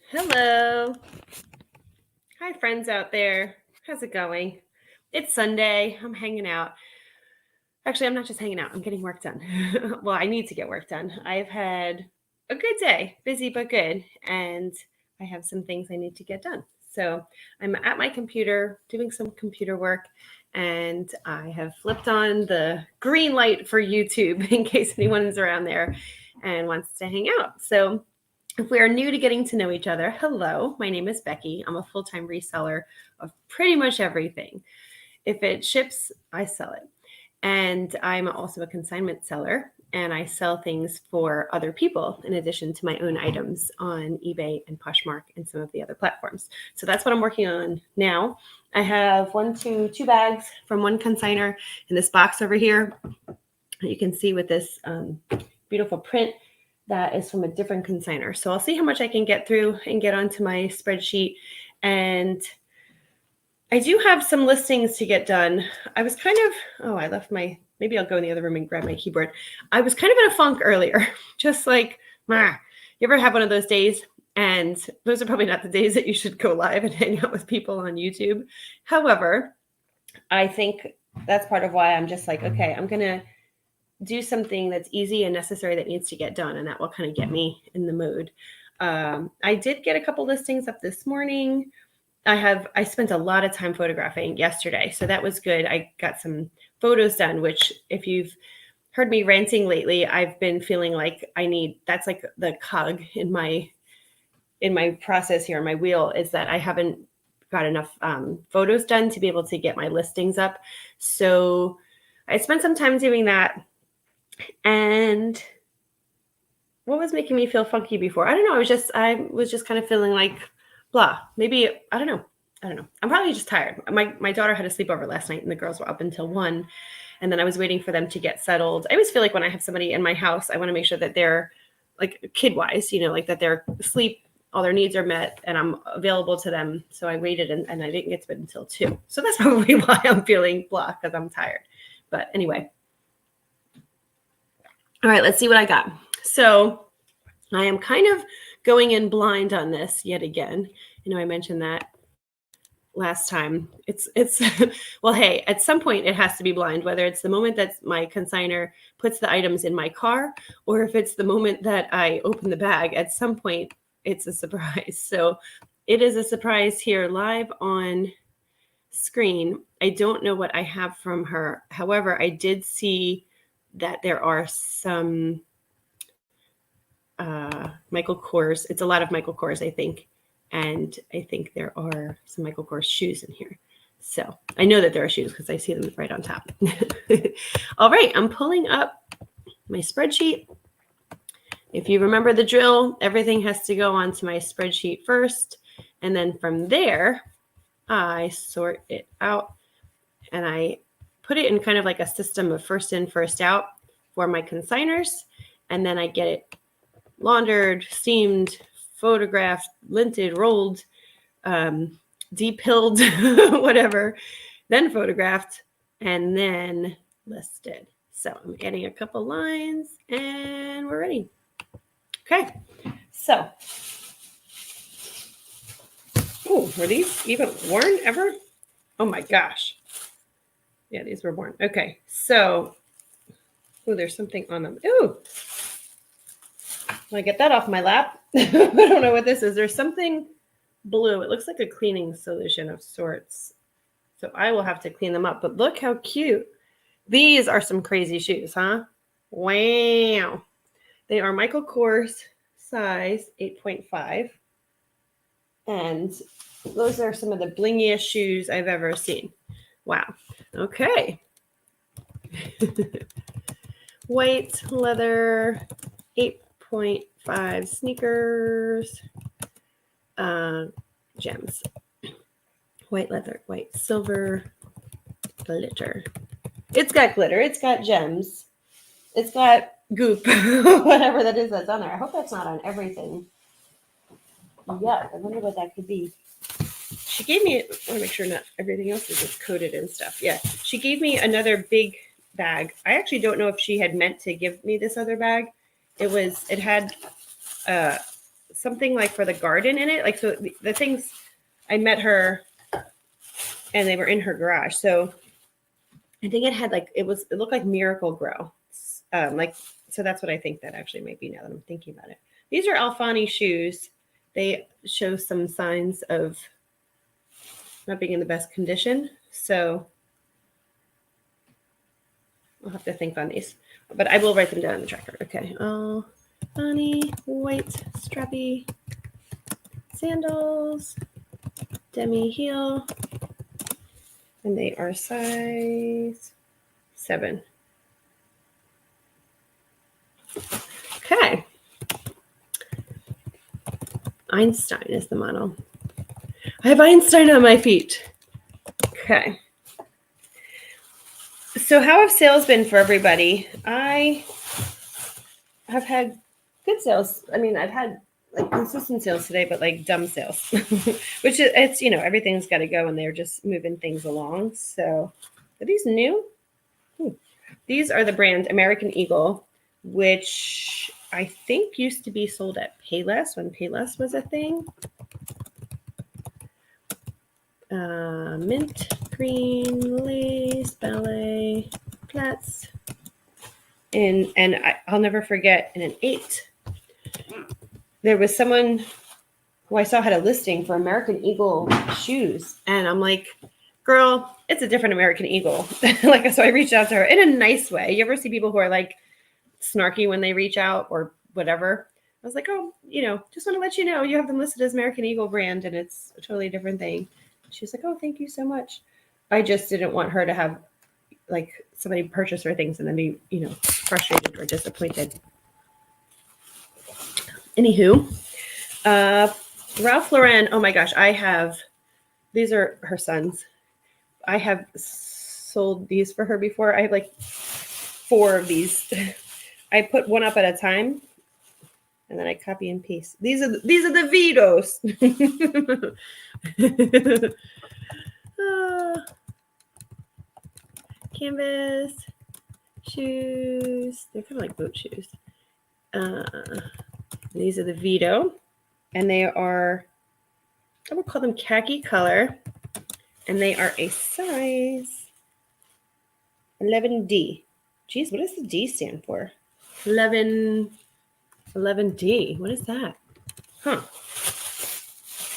Hello. Hi, friends out there. How's it going? It's Sunday. I'm hanging out. Actually, I'm not just hanging out, I'm getting work done. Well, I need to get work done. I've had a good day, busy but good, and I have some things I need to get done. So I'm at my computer doing some computer work, and I have flipped on the green light for YouTube in case anyone's around there and wants to hang out. So if we are new to getting to know each other, hello, my name is Becky. I'm a full time reseller of pretty much everything. If it ships, I sell it. And I'm also a consignment seller, and I sell things for other people in addition to my own items on eBay and Poshmark and some of the other platforms. So that's what I'm working on now. I have two bags from one consigner in this box over here. You can see with this beautiful print that is from a different consigner. So I'll see how much I can get through and get onto my spreadsheet. And I do have some listings to get done. I was kind of, I left maybe I'll go in the other room and grab my keyboard. I was kind of in a funk earlier, just like, you ever have one of those days? And those are probably not the days that you should go live and hang out with people on YouTube. However, I think that's part of why I'm just like, okay, I'm going to do something that's easy and necessary that needs to get done, and that will kind of get me in the mood. I did get a couple listings up this morning. I spent a lot of time photographing yesterday, so that was good. I got some photos done, which if you've heard me ranting lately, I've been feeling like that's like the cog in my process here, my wheel, is that I haven't got enough photos done to be able to get my listings up. So I spent some time doing that. And what was making me feel funky before? I don't know. I was just kind of feeling like blah. Maybe I don't know. I'm probably just tired. My daughter had a sleepover last night, and the girls were up until 1, and then I was waiting for them to get settled. I always feel like when I have somebody in my house, I want to make sure that they're like kid-wise, like that they're asleep, all their needs are met, and I'm available to them. So I waited, and I didn't get to bed until 2. So that's probably why I'm feeling blah, because I'm tired. But anyway. All right, let's see what I got. So I am kind of going in blind on this yet again. I mentioned that last time. It's well, hey, at some point it has to be blind, whether it's the moment that my consigner puts the items in my car, or if it's the moment that I open the bag. At some point, it's a surprise. So it is a surprise here live on screen. I don't know what I have from her. However, I did see that there are some Michael Kors. It's a lot of Michael Kors, I think. And I think there are some Michael Kors shoes in here. So I know that there are shoes because I see them right on top. All right, I'm pulling up my spreadsheet. If you remember the drill, everything has to go onto my spreadsheet first. And then from there, I sort it out and I put it in kind of like a system of first in, first out for my consigners. And then I get it laundered, steamed, photographed, linted, rolled, de-pilled, whatever, then photographed, and then listed. So I'm adding a couple lines and we're ready. Okay, so, were these even worn ever? Oh my gosh. Yeah, these were worn. Okay, so, there's something on them. Ooh, I get that off my lap. I don't know what this is. There's something blue. It looks like a cleaning solution of sorts. So I will have to clean them up. But look how cute. These are some crazy shoes, huh? Wow. They are Michael Kors size 8.5. And those are some of the blingiest shoes I've ever seen. Wow. Okay. White leather 8.5 sneakers, gems, white leather, white silver, glitter. It's got glitter. It's got gems. It's got goop, whatever that is that's on there. I hope that's not on everything. Yeah, I wonder what that could be. She gave me, I want to make sure not everything else is just coated and stuff. Yeah, she gave me another big bag. I actually don't know if she had meant to give me this other bag. It had something like for the garden in it. Like, so the things, I met her and they were in her garage. So I think it had like, it looked like Miracle Grow. Like, so that's what I think that actually might be now that I'm thinking about it. These are Alfani shoes. They show some signs of not being in the best condition. So I'll have to think on these, but I will write them down in the tracker. Okay. Alfani white strappy sandals, demi heel, and they are size 7. Okay. Einstein is the model. I have Einstein on my feet. Okay. So how have sales been for everybody? I have had good sales. I mean, I've had like consistent sales today, but like dumb sales, which is, it's, you know, everything's got to go and they're just moving things along. So are these new? These are the brand American Eagle, which I think used to be sold at Payless when Payless was a thing. Mint green lace ballet flats, and I'll never forget, in an 8 there was someone who I saw had a listing for American Eagle shoes, and I'm like, girl, it's a different American Eagle. Like, so I reached out to her in a nice way. You ever see people who are like snarky when they reach out or whatever? I was like, oh, you know, just want to let you know you have them listed as American Eagle brand and it's a totally different thing. She's like, oh, thank you so much. I just didn't want her to have like somebody purchase her things and then be, you know, frustrated or disappointed. Anywho, Ralph Lauren. Oh my gosh, these are her sons. I have sold these for her before. I have like 4 of these. I put one up at a time and then I copy and paste. These are the Vitos. Canvas shoes. They're kind of like boat shoes. These are the Vito, and they are, I would call them khaki color, and they are a size 11D. Geez, what does the D stand for? 11D. What is that? Huh.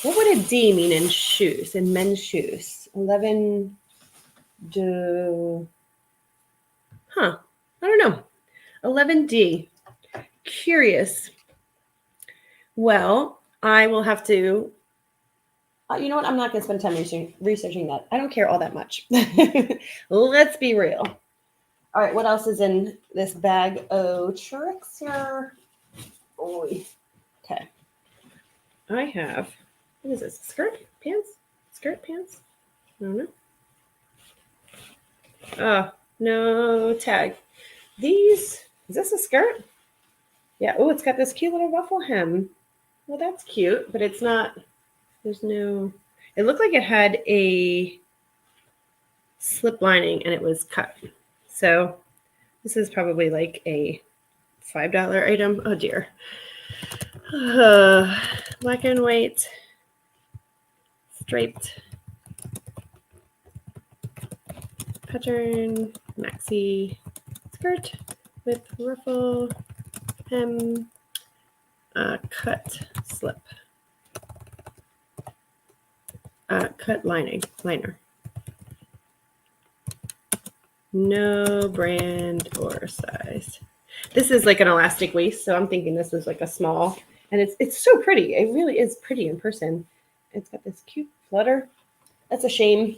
What would a D mean in shoes, in men's shoes? 11 de. Huh. I don't know. 11D. Curious. Well, I will have to. You know what? I'm not going to spend time researching that. I don't care all that much. Let's be real. All right. What else is in this bag? Oh, tricks here. Oh, okay. I have. What is this? Skirt pants? Skirt pants? I don't know. Oh, no tag. These. Is this a skirt? Yeah. Oh, it's got this cute little ruffle hem. Well, that's cute, but it's not. There's no. It looked like it had a slip lining and it was cut. So this is probably like a $5 item. Oh dear. Black and white striped pattern maxi skirt with ruffle hem, cut slip, cut liner. No brand or size. This is like an elastic waist, so I'm thinking this is like a small, and it's so pretty. It really is pretty in person. It's got this cute flutter. That's a shame.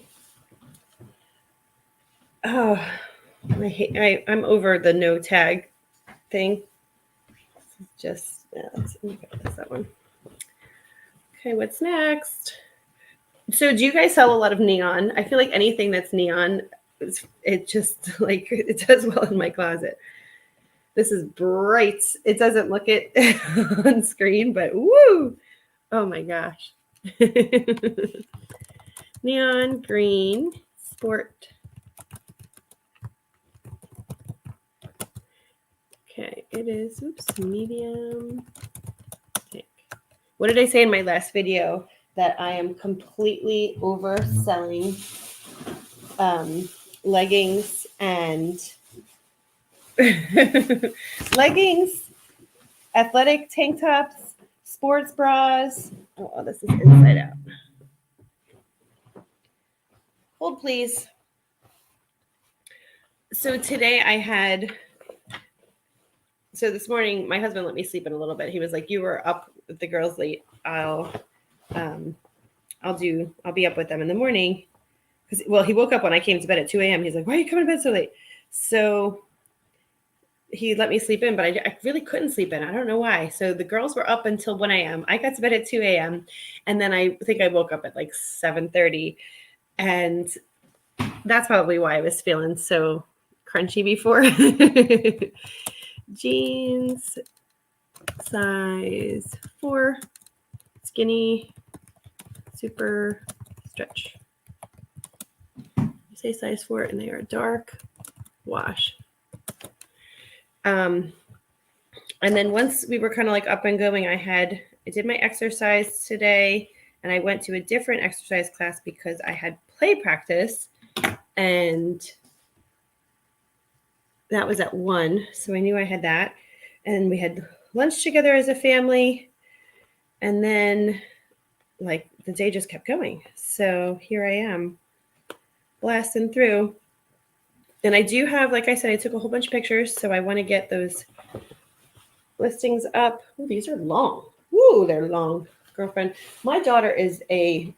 Oh, I'm over the no tag thing. Just let's that one. Okay, what's next? So do you guys sell a lot of neon? I feel like anything that's neon, it just like it does well in my closet. This is bright. It doesn't look it on screen, but woo! Oh my gosh. Neon green sport. Okay, it is, oops, medium pink. What did I say in my last video? That I am completely overselling leggings and leggings, athletic tank tops, sports bras. Oh, this is inside out. Hold, please. So today I had, so this morning my husband let me sleep in a little bit. He was like, "You were up with the girls late. I'll be up with them in the morning." Because, well, he woke up when I came to bed at 2 a.m. He's like, "Why are you coming to bed so late?" So he let me sleep in, but I really couldn't sleep in. I don't know why. So the girls were up until 1 a.m. I got to bed at 2 a.m. And then I think I woke up at like 7:30. And that's probably why I was feeling so crunchy before. Jeans, size 4, skinny, super stretch. I say size 4, and they are dark wash. And then once we were kind of like up and going, I did my exercise today, and I went to a different exercise class because I had play practice, and that was at 1. So I knew I had that, and we had lunch together as a family, and then like the day just kept going. So here I am blasting through. And I do have, like I said, I took a whole bunch of pictures, so I want to get those listings up. Ooh, these are long. Ooh, they're long, girlfriend. My daughter is a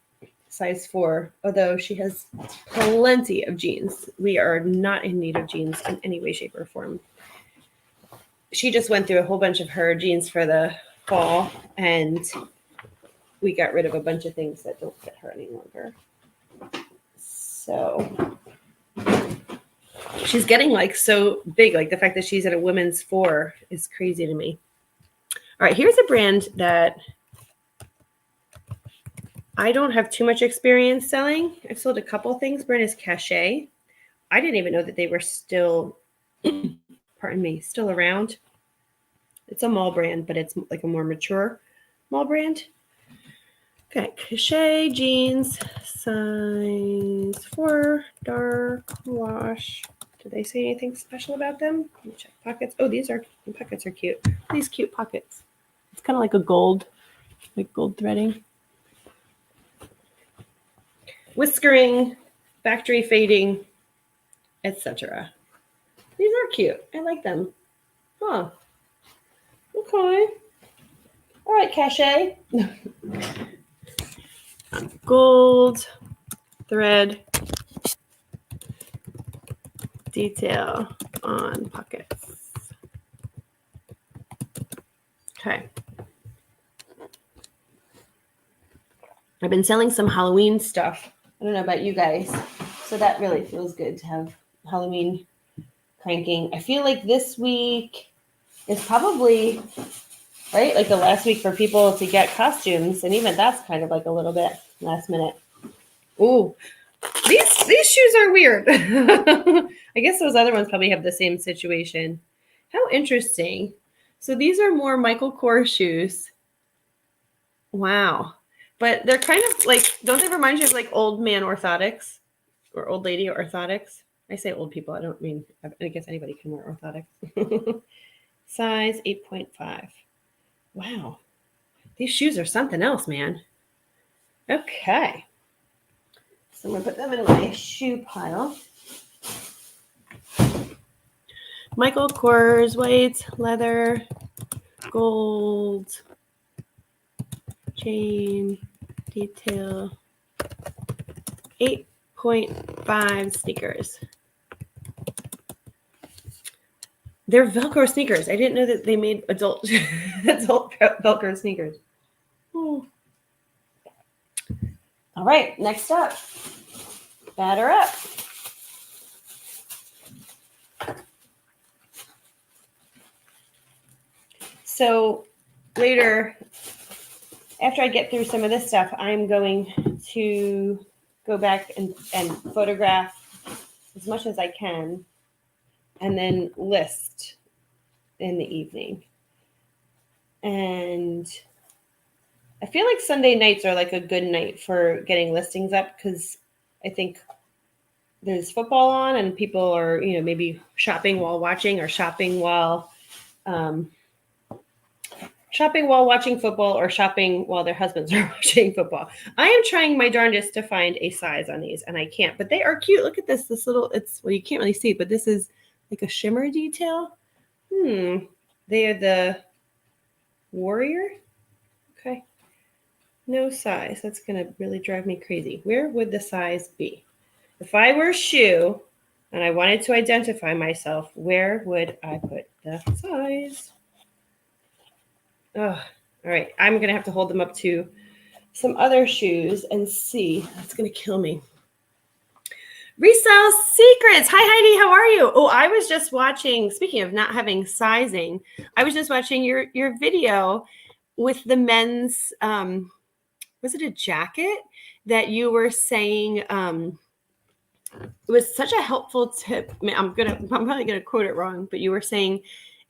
size 4, although she has plenty of jeans. We are not in need of jeans in any way, shape, or form. She just went through a whole bunch of her jeans for the fall, and we got rid of a bunch of things that don't fit her any longer. So she's getting like so big. Like the fact that she's at a women's 4 is crazy to me. All right, here's a brand that I don't have too much experience selling. I've sold a couple things. Brand is Cachet. I didn't even know that they were still, still around. It's a mall brand, but it's like a more mature mall brand. Okay, Cachet jeans, size 4, dark wash. Did they say anything special about them? Let me check pockets. Oh, the pockets are cute. These cute pockets. It's kind of like a gold, like gold threading. Whiskering, factory fading, etc. These are cute. I like them. Huh. Okay. All right, Cachet. Gold thread detail on pockets. Okay. I've been selling some Halloween stuff. I don't know about you guys. So that really feels good to have Halloween cranking. I feel like this week is probably, right, like the last week for people to get costumes. And even that's kind of like a little bit last minute. Ooh, these shoes are weird. I guess those other ones probably have the same situation. How interesting. So these are more Michael Kors shoes. Wow. But they're kind of like, don't they remind you of like old man orthotics or old lady orthotics? I say old people. I don't mean, I guess anybody can wear orthotics. Size 8.5. Wow. These shoes are something else, man. Okay. So I'm going to put them in my shoe pile. Michael Kors, white, leather, gold, chain, detail, 8.5 sneakers. They're Velcro sneakers. I didn't know that they made adult Velcro sneakers. Ooh. All right, next up, batter up. So later, after I get through some of this stuff, I'm going to go back and photograph as much as I can and then list in the evening. And I feel like Sunday nights are like a good night for getting listings up because I think there's football on and people are, maybe shopping while watching or um, shopping while watching football or shopping while their husbands are watching football. I am trying my darndest to find a size on these and I can't, but they are cute. Look at this little, well, you can't really see, but this is like a shimmer detail. They are the Warrior. Okay. No size. That's going to really drive me crazy. Where would the size be? If I were a shoe and I wanted to identify myself, where would I put the size? Oh, all right. I'm going to have to hold them up to some other shoes and see. That's going to kill me. Resale Secrets. Hi, Heidi. How are you? Oh, I was just watching, speaking of not having sizing, I was just watching your video with the men's, was it a jacket that you were saying, it was such a helpful tip. I'm probably gonna quote it wrong, but you were saying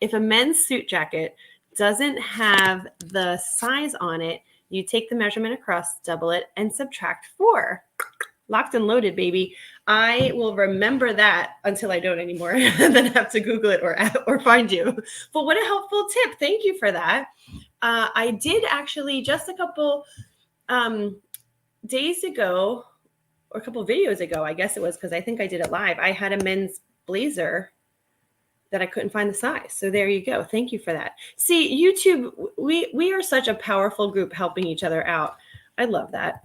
if a men's suit jacket doesn't have the size on it, you take the measurement across, double it, and subtract 4. Locked and loaded, baby. I will remember that until I don't anymore, and then have to Google it or find you. But what a helpful tip! Thank you for that. I did actually just a couple days ago, or a couple of videos ago, I guess it was, because I think I did it live. I had a men's blazer that I couldn't find the size. So there you go. Thank you for that. See, YouTube, we are such a powerful group helping each other out. I love that.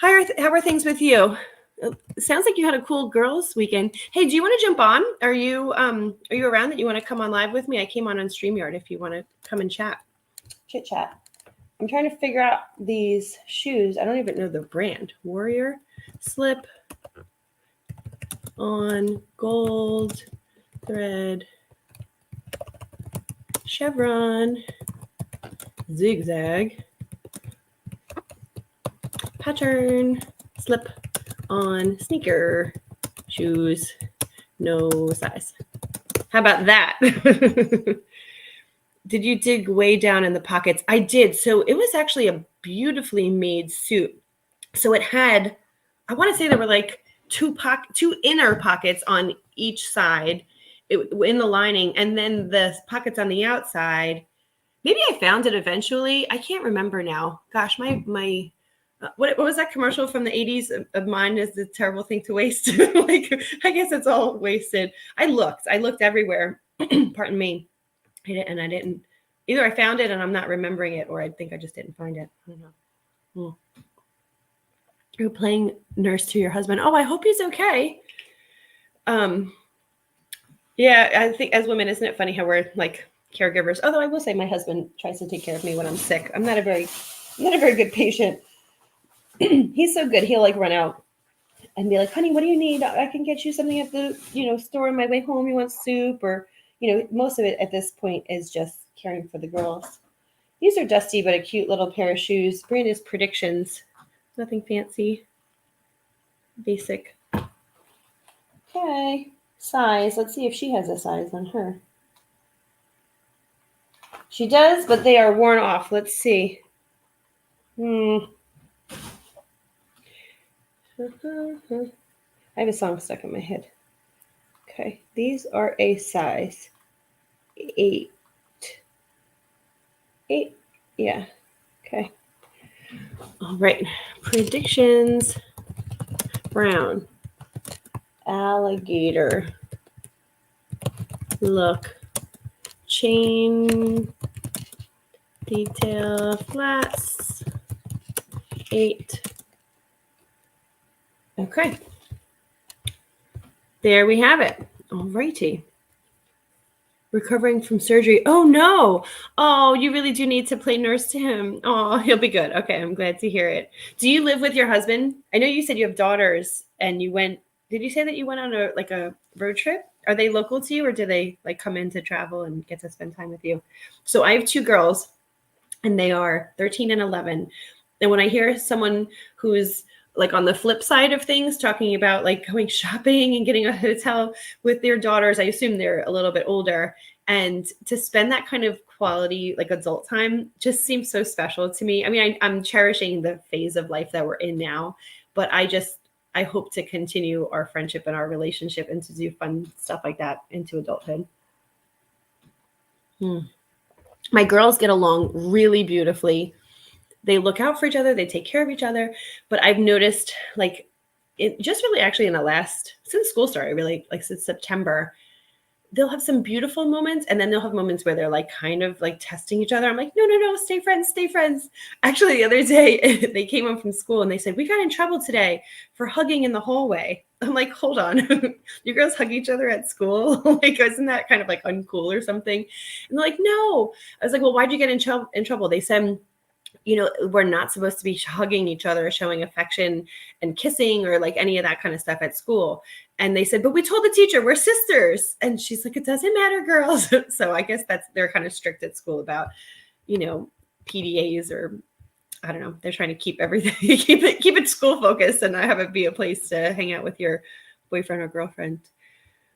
How are things with you? It sounds like you had a cool girls weekend. Hey, do you want to jump on? Are you around that you want to come on live with me? I came on StreamYard if you want to come and chit chat. I'm trying to figure out these shoes. I don't even know the brand. Warrior slip on gold thread chevron zigzag pattern slip on sneaker shoes, no size. How about that? Did you dig way down in the pockets? I did. So it was actually a beautifully made suit. So it had, I want to say there were like two inner pockets on each side in the lining, and then the pockets on the outside. Maybe I found it eventually. I can't remember now. Gosh, my what was that commercial from the 80s of mine is a terrible thing to waste. Like, I guess it's all wasted. I looked everywhere. Pardon me. I didn't. Either I found it and I'm not remembering it, or I think I just didn't find it. I don't know. You're playing nurse to your husband. Oh, I hope he's okay. Yeah, I think as women, isn't it funny how we're like caregivers? Although I will say my husband tries to take care of me when I'm sick. I'm not a very good patient. He's so good. He'll like run out and be like, honey, what do you need? I can get you something at the, store on my way home. You want soup? Or, most of it at this point is just caring for the girls. These are dusty, but a cute little pair of shoes. Brand is Predictions. Nothing fancy. Basic. Okay. Size. Let's see if she has a size on her. She does, but they are worn off. Let's see. I have a song stuck in my head. Okay, these are a size 8. 8, yeah. Okay. All right. Predictions. Brown. Alligator. Look. Chain. Detail. Flats. 8. Okay. There we have it. All righty. Recovering from surgery. Oh, no. Oh, you really do need to play nurse to him. Oh, he'll be good. Okay, I'm glad to hear it. Do you live with your husband? I know you said you have daughters and you went, did you say that you went on a road trip? Are they local to you, or do they like come in to travel and get to spend time with you? So I have 2 girls and they are 13 and 11. And when I hear someone who's like on the flip side of things, talking about like going shopping and getting a hotel with their daughters, I assume they're a little bit older, and to spend that kind of quality, like adult time just seems so special to me. I mean, I'm cherishing the phase of life that we're in now, but I hope to continue our friendship and our relationship and to do fun stuff like that into adulthood. My girls get along really beautifully. They look out for each other, they take care of each other. But I've noticed, like, it just really actually in the last, since school started, really, like since September, they'll have some beautiful moments, and then they'll have moments where they're like kind of like testing each other. I'm like, no, stay friends, stay friends. Actually, the other day they came home from school and they said, we got in trouble today for hugging in the hallway. I'm like, hold on, you girls hug each other at school? Like, isn't that kind of like uncool or something? And they're like, no. I was like, well, why'd you get in trouble? They said, we're not supposed to be hugging each other, showing affection and kissing or like any of that kind of stuff at school. And they said, but we told the teacher we're sisters. And she's like, it doesn't matter, girls. So I guess they're kind of strict at school about, PDAs, or I don't know. They're trying to keep everything, keep it school focused and not have it be a place to hang out with your boyfriend or girlfriend.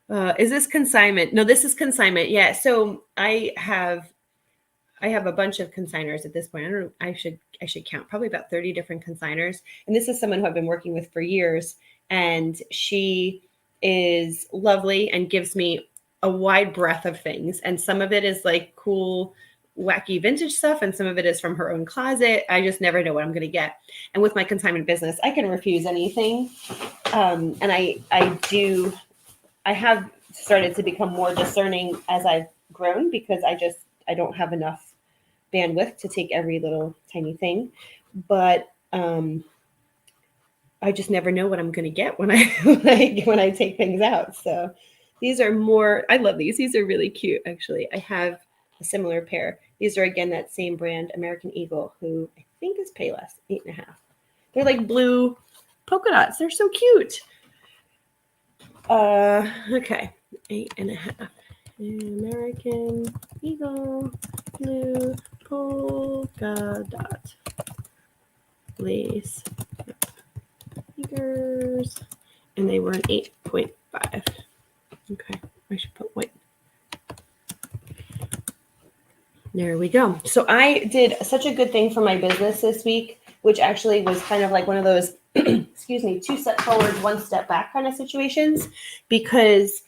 Is this consignment? No, this is consignment. Yeah. So I have a bunch of consigners at this point. I don't know. I should count, probably about 30 different consigners. And this is someone who I've been working with for years. And she is lovely and gives me a wide breadth of things. And some of it is like cool, wacky vintage stuff. And some of it is from her own closet. I just never know what I'm going to get. And with my consignment business, I can refuse anything. And I have started to become more discerning as I've grown, because I don't have enough bandwidth to take every little tiny thing, but I just never know what I'm going to get when I take things out. So these are more, I love these. These are really cute. Actually, I have a similar pair. These are again, that same brand, American Eagle, who I think is Payless, 8.5. They're like blue polka dots. They're so cute. Okay. 8.5. American Eagle blue polka dot lace sneakers, and they were an 8.5. Okay, I should put white. There we go. So I did such a good thing for my business this week, which actually was kind of like one of those excuse me, 2 steps forward, 1 step back kind of situations, because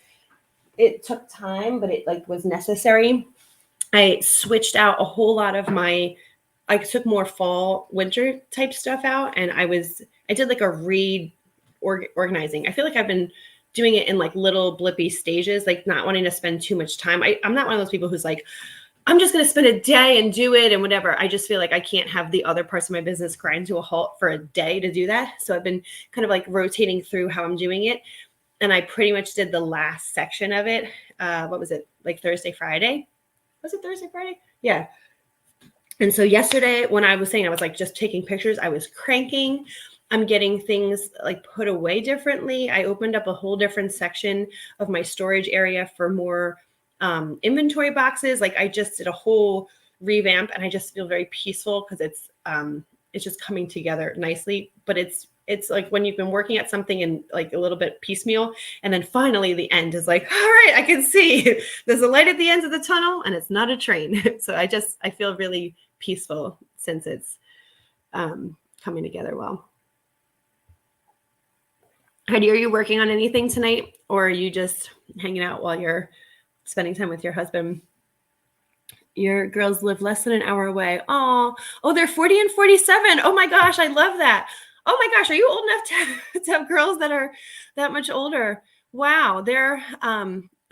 it took time, but it like was necessary. I switched out a whole lot of I took more fall, winter type stuff out, and I did like a organizing. I feel like I've been doing it in like little blippy stages, like not wanting to spend too much time. I'm not one of those people who's like, I'm just going to spend a day and do it and whatever. I just feel like I can't have the other parts of my business grind to a halt for a day to do that. So I've been kind of like rotating through how I'm doing it. And I pretty much did the last section of it. What was it? Like Thursday, Friday? Was it Thursday, Friday? Yeah. And so yesterday, when I was saying I was like just taking pictures, I was cranking. I'm getting things like put away differently. I opened up a whole different section of my storage area for more inventory boxes. Like I just did a whole revamp, and I just feel very peaceful because it's just coming together nicely. But it's like when you've been working at something and like a little bit piecemeal, and then finally the end is like, all right, I can see there's a light at the end of the tunnel and it's not a train. So I feel really peaceful since it's coming together well. Heidi, are you working on anything tonight, or are you just hanging out while you're spending time with your husband? Your girls live less than an hour away. Oh, they're 40 and 47. Oh my gosh, I love that. Oh my gosh, are you old enough to have girls that are that much older? Wow, they're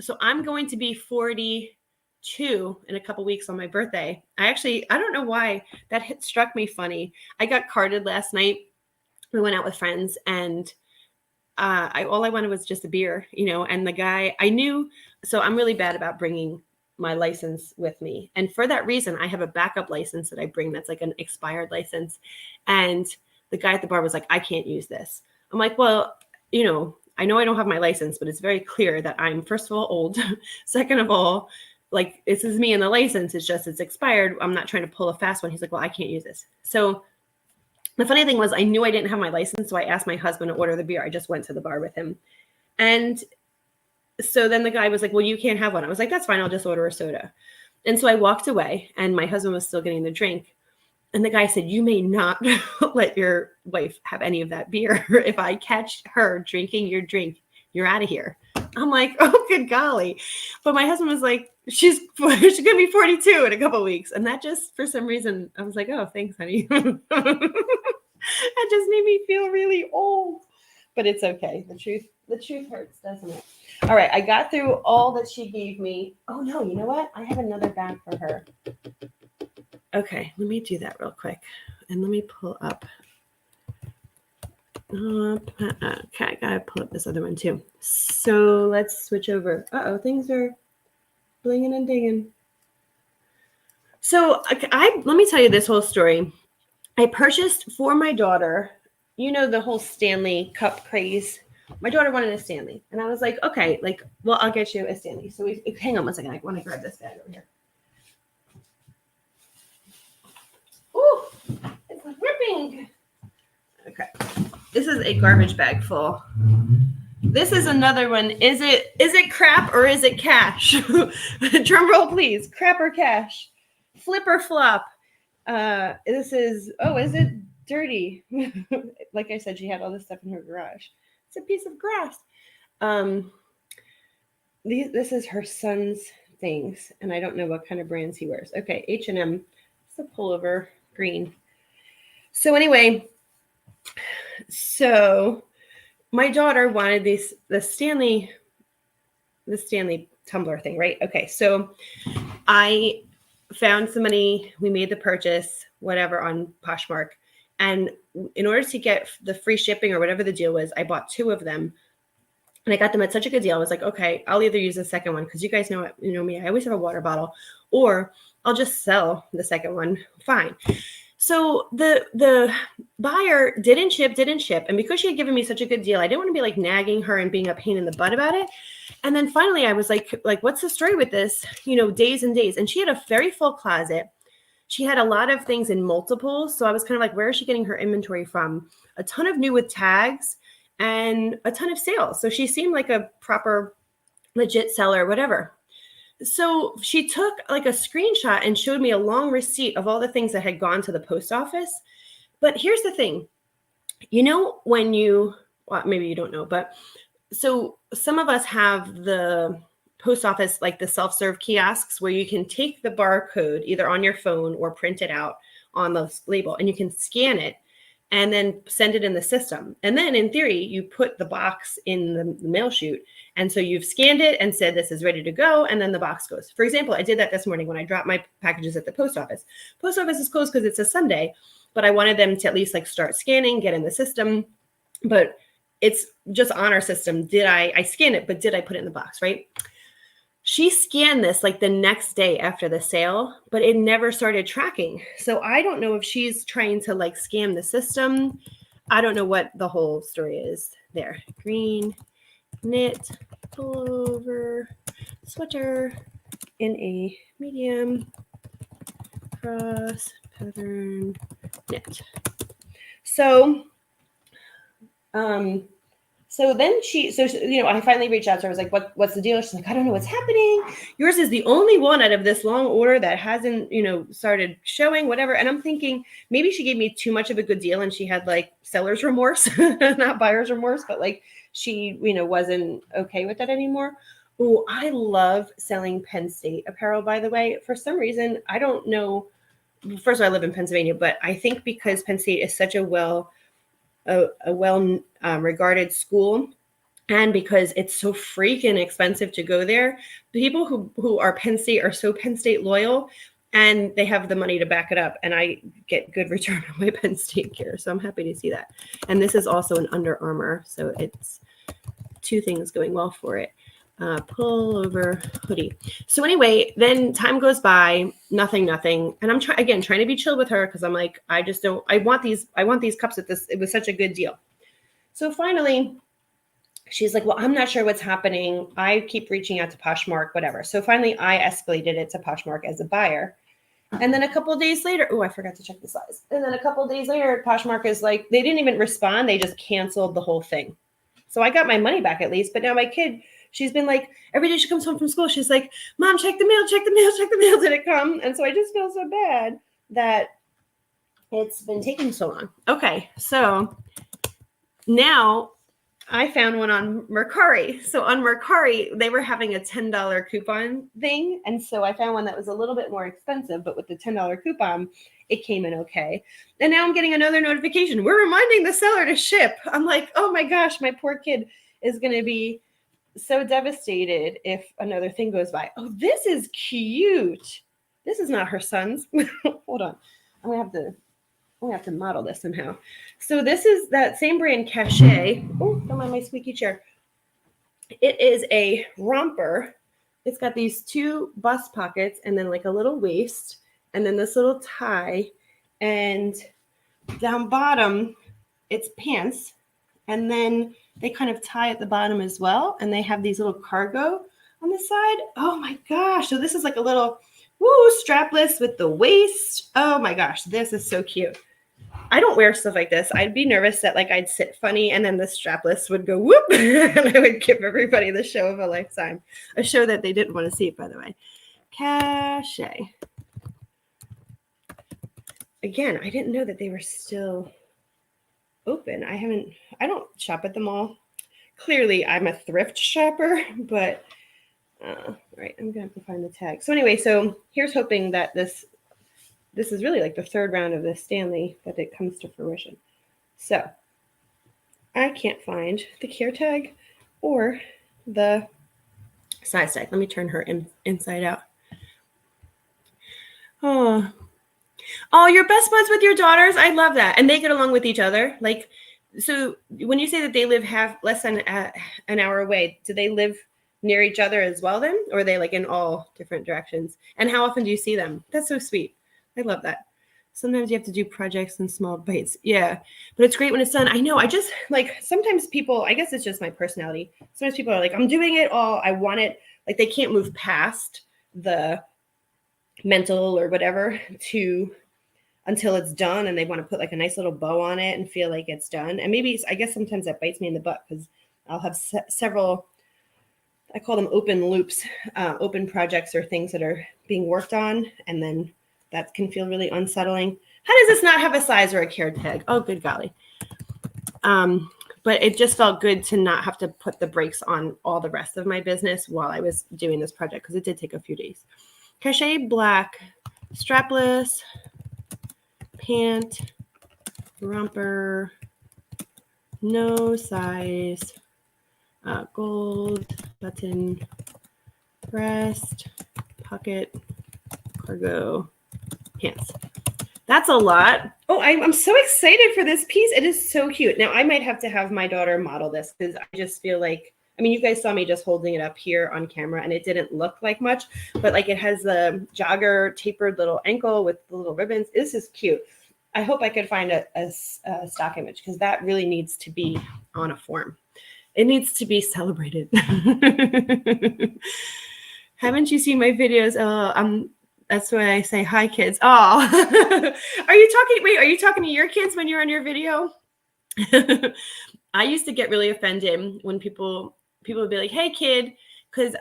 so I'm going to be 42 in a couple weeks on my birthday. I don't know why that struck me funny. I got carded last night. We went out with friends, and all I wanted was just a beer, and the guy I knew. So I'm really bad about bringing my license with me. And for that reason, I have a backup license that I bring that's like an expired license. And the guy at the bar was like, I can't use this. I'm like, well, I know I don't have my license, but it's very clear that I'm, first of all, old. Second of all, like, this is me and the license. It's expired. I'm not trying to pull a fast one. He's like, well, I can't use this. So the funny thing was, I knew I didn't have my license. So I asked my husband to order the beer. I just went to the bar with him. And so then the guy was like, well, you can't have one. I was like, that's fine. I'll just order a soda. And so I walked away, and my husband was still getting the drink. And the guy said, "You may not let your wife have any of that beer. If I catch her drinking your drink, you're out of here." I'm like, "Oh, good golly." But my husband was like, she's going to be 42 in a couple of weeks. And that just, for some reason, I was like, "Oh, thanks, honey." That just made me feel really old. But it's okay. The truth hurts, doesn't it? All right, I got through all that she gave me. Oh, no, you know what? I have another bag for her. Okay, let me do that real quick. And let me pull up. Okay, I gotta pull up this other one too. So let's switch over. Uh-oh, things are blinging and dinging. So let me tell you this whole story. I purchased for my daughter, you know, the whole Stanley cup craze. My daughter wanted a Stanley. And I was like, okay, well, I'll get you a Stanley. So hang on one second. I want to grab this bag over here. Ooh, it's ripping. Okay. This is a garbage bag full. This is another one. Is it crap or is it cash? Drum roll, please. Crap or cash? Flip or flop? Is it dirty? Like I said, she had all this stuff in her garage. It's a piece of grass. This is her son's things, and I don't know what kind of brands he wears. Okay, H&M. It's a pullover, green. So anyway, my daughter wanted the Stanley tumbler thing, right? Okay, so I found some money. We made the purchase, whatever, on Poshmark. And in order to get the free shipping or whatever the deal was, I bought 2 of them. And I got them at such a good deal. I was like, okay, I'll either use the second one, because you guys know me. I always have a water bottle, or I'll just sell the second one. Fine. So the buyer didn't ship. And because she had given me such a good deal, I didn't want to be like nagging her and being a pain in the butt about it. And then finally I was like, what's the story with this? Days and days. And she had a very full closet. She had a lot of things in multiples. So I was kind of like, where is she getting her inventory from? A ton of new with tags and a ton of sales. So she seemed like a proper legit seller, whatever. So she took like a screenshot and showed me a long receipt of all the things that had gone to the post office. But here's the thing, when maybe you don't know, but so some of us have the post office, like the self-serve kiosks, where you can take the barcode either on your phone or print it out on the label, and you can scan it and then send it in the system. And then in theory, you put the box in the mail chute. And so you've scanned it and said, this is ready to go. And then the box goes. For example, I did that this morning when I dropped my packages at the post office. Post office is closed because it's a Sunday, but I wanted them to at least start scanning, get in the system. But it's just on our system. I scan it, but did I put it in the box, right? She scanned this the next day after the sale, but it never started tracking. So I don't know if she's trying to scam the system. I don't know what the whole story is there. Green knit pullover sweater in a medium cross pattern knit. So then I finally reached out to her. I was like, what's the deal? She's like, I don't know what's happening. Yours is the only one out of this long order that hasn't, started showing, whatever. And I'm thinking maybe she gave me too much of a good deal and she had seller's remorse, not buyer's remorse, but she, wasn't okay with that anymore. Oh, I love selling Penn State apparel, by the way. For some reason, I don't know. First of all, I live in Pennsylvania, but I think because Penn State is such a well regarded school, and because it's so freaking expensive to go there, the people who are Penn State are so Penn State loyal, and they have the money to back it up, and I get good return on my Penn State gear, so I'm happy to see that. And this is also an Under Armour, so it's 2 things going well for it. Pullover hoodie. So anyway, then time goes by, nothing. And I'm trying to be chill with her, because I'm like, I want these cups at this. It was such a good deal. So finally, she's like, well, I'm not sure what's happening. I keep reaching out to Poshmark, whatever. So finally, I escalated it to Poshmark as a buyer. And then a couple of days later, I forgot to check the size. And then a couple of days later, Poshmark is like, they didn't even respond. They just canceled the whole thing. So I got my money back at least. But now my kid, She's been like, every day she comes home from school, she's like, Mom, check the mail, check the mail, check the mail. Did it come? And so I just feel so bad that it's been taking so long. Okay, so now I found one on Mercari. So on Mercari, they were having a $10 coupon thing. And so I found one that was a little bit more expensive, but with the $10 coupon, it came in okay. And now I'm getting another notification. We're reminding the seller to ship. I'm like, oh my gosh, my poor kid is going to be so devastated if another thing goes by. Oh, this is cute. This is not her son's. Hold on. I'm going to have to model this somehow. So this is that same brand, Cachet. Oh, come on, my squeaky chair. It is a romper. It's got these 2 bust pockets and then like a little waist and then this little tie. And down bottom, it's pants. And then they kind of tie at the bottom as well. And they have these little cargo on the side. Oh my gosh. So this is like a little strapless with the waist. Oh my gosh, this is so cute. I don't wear stuff like this. I'd be nervous that like I'd sit funny and then the strapless would go whoop and I would give everybody the show of a lifetime. A show that they didn't want to see, by the way. Cachet. Again, I didn't know that they were still open. I don't shop at the mall. Clearly, I'm a thrift shopper, but all right, I'm gonna have to find the tag. So anyway, so here's hoping that this is really like the 3rd round of the Stanley that it comes to fruition. So I can't find the care tag or the size tag. Let me turn her inside out. Oh, you're best buds with your daughters. I love that. And they get along with each other. Like, so when you say that they live less than an hour away, do they live near each other as well then? Or are they like in all different directions? And how often do you see them? That's so sweet. I love that. Sometimes you have to do projects in small bites. Yeah, but it's great when it's done. I know. I just like sometimes people, I guess it's just my personality. Sometimes people are like, I'm doing it all. I want it. Like they can't move past the mental or whatever until it's done. And they want to put like a nice little bow on it and feel like it's done. And maybe, I guess sometimes that bites me in the butt because I'll have several, I call them open loops, open projects or things that are being worked on. And then that can feel really unsettling. How does this not have a size or a care tag? Oh, good golly. But it just felt good to not have to put the brakes on all the rest of my business while I was doing this project because it did take a few days. Cachet black, strapless, pant, romper, no size, gold, button, breast, pocket, cargo, pants. That's a lot. Oh, I'm so excited for this piece. It is so cute. Now, I might have to have my daughter model this because I just feel like, I mean, you guys saw me just holding it up here on camera and it didn't look like much, but like it has the jogger tapered little ankle with the little ribbons. This is cute. I hope I could find a stock image because that really needs to be on a form. It needs to be celebrated. Haven't you seen my videos? That's why I say hi, kids. Oh, are you talking to your kids when you're on your video? I used to get really offended when people would be like, hey, kid, because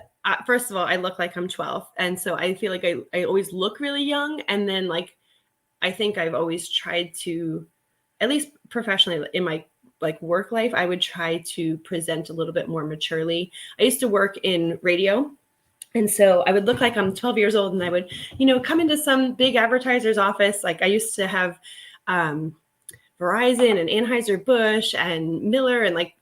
first of all, I look like I'm 12. And so I feel like I always look really young. And then like, I think I've always tried to, at least professionally in my like work life, I would try to present a little bit more maturely. I used to work in radio. And so I would look like I'm 12 years old and I would, come into some big advertiser's office. Like I used to have Verizon and Anheuser-Busch and Miller and like,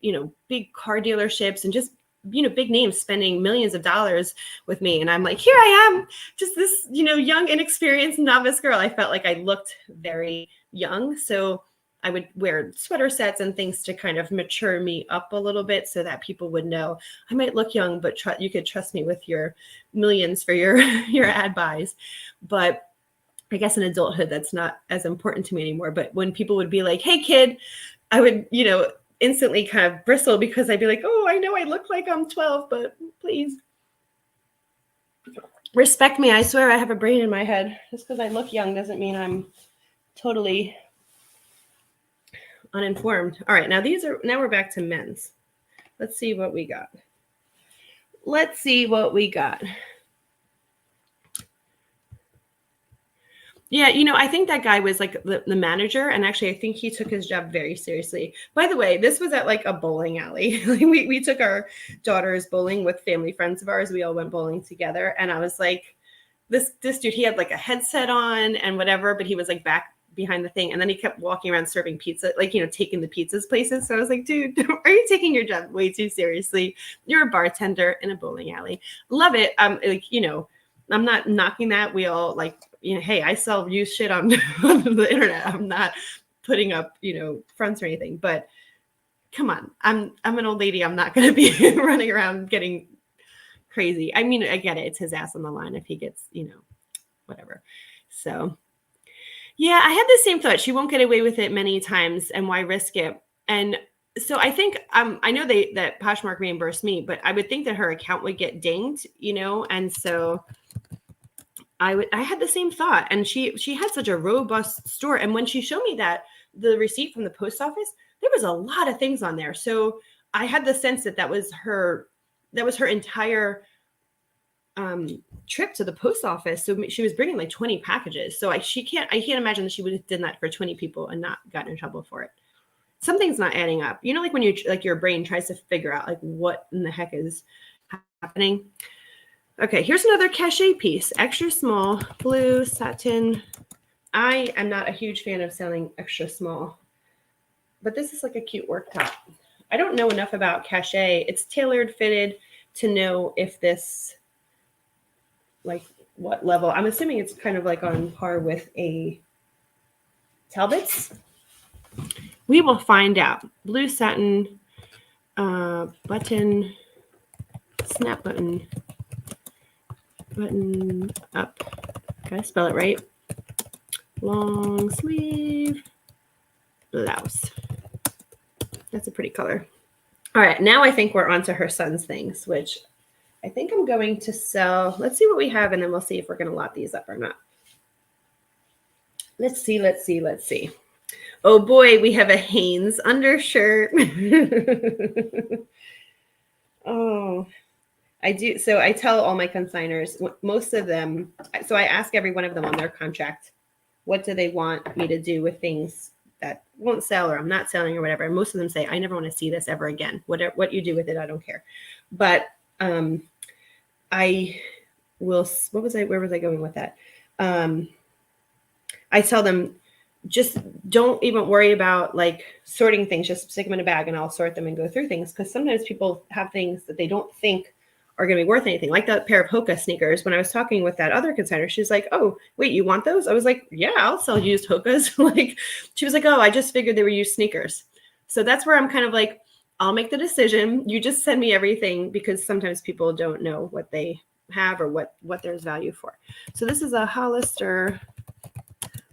big car dealerships and just, big names spending millions of dollars with me. And I'm like, here I am, just this, young, inexperienced novice girl. I felt like I looked very young. So I would wear sweater sets and things to kind of mature me up a little bit so that people would know I might look young, but you could trust me with your millions for your ad buys. But I guess in adulthood, that's not as important to me anymore. But when people would be like, hey, kid, I would, instantly kind of bristle because I'd be like, oh, I know I look like I'm 12, but please respect me. I swear I have a brain in my head. Just because I look young doesn't mean I'm totally uninformed. All right, now we're back to men's. Let's see what we got. let's see what we got. Yeah, I think that guy was like the manager, and actually I think he took his job very seriously. By the way, this was at like a bowling alley. we took our daughters bowling with family friends of ours. We all went bowling together, and I was like, this dude, he had like a headset on and whatever, but he was like back behind the thing, and then he kept walking around serving pizza, like taking the pizzas places. So I was like, dude, are you taking your job way too seriously? You're a bartender in a bowling alley. Love it. Like, I'm not knocking that. We all like, hey, I sell used shit on, on the internet. I'm not putting up, fronts or anything, but come on, I'm an old lady. I'm not going to be running around getting crazy. I mean, I get it. It's his ass on the line if he gets, whatever. So yeah, I had the same thought. She won't get away with it many times, and why risk it? And so I think I know that Poshmark reimbursed me, but I would think that her account would get dinged, and so I had the same thought. And she had such a robust store, and when she showed me the receipt from the post office, there was a lot of things on there. So I had the sense that was her entire trip to the post office. So she was bringing like 20 packages. So I can't imagine that she would have done that for 20 people and not gotten in trouble for it. Something's not adding up. Like when your brain tries to figure out like what in the heck is happening. Okay, here's another cachet piece, extra small, blue satin. I am not a huge fan of selling extra small, but this is like a cute work top. I don't know enough about cachet. It's tailored fitted to know if this, like what level. I'm assuming it's kind of like on par with a Talbot's. We will find out. Blue satin, button, snap button up. Gotta spell it right. Long sleeve blouse. That's a pretty color. All right, now I think we're on to her son's things, which I think I'm going to sell. Let's see what we have, and then we'll see if we're going to lot these up or not. Let's see. Oh boy, we have a Hanes undershirt. Oh, I do. So I tell all my consigners, most of them, so I ask every one of them on their contract, what do they want me to do with things that won't sell or I'm not selling or whatever. And most of them say, I never want to see this ever again. What you do with it, I don't care. But I will, where was I going with that? I tell them, just don't even worry about like sorting things, just stick them in a bag and I'll sort them and go through things. Because sometimes people have things that they don't think are going to be worth anything. Like that pair of Hoka sneakers. When I was talking with that other consignor, she was like, oh, wait, you want those? I was like, yeah, I'll sell used Hokas. Like, she was like, oh, I just figured they were used sneakers. So that's where I'm kind of like, I'll make the decision. You just send me everything, because sometimes people don't know what they have or what there's value for. So this is a Hollister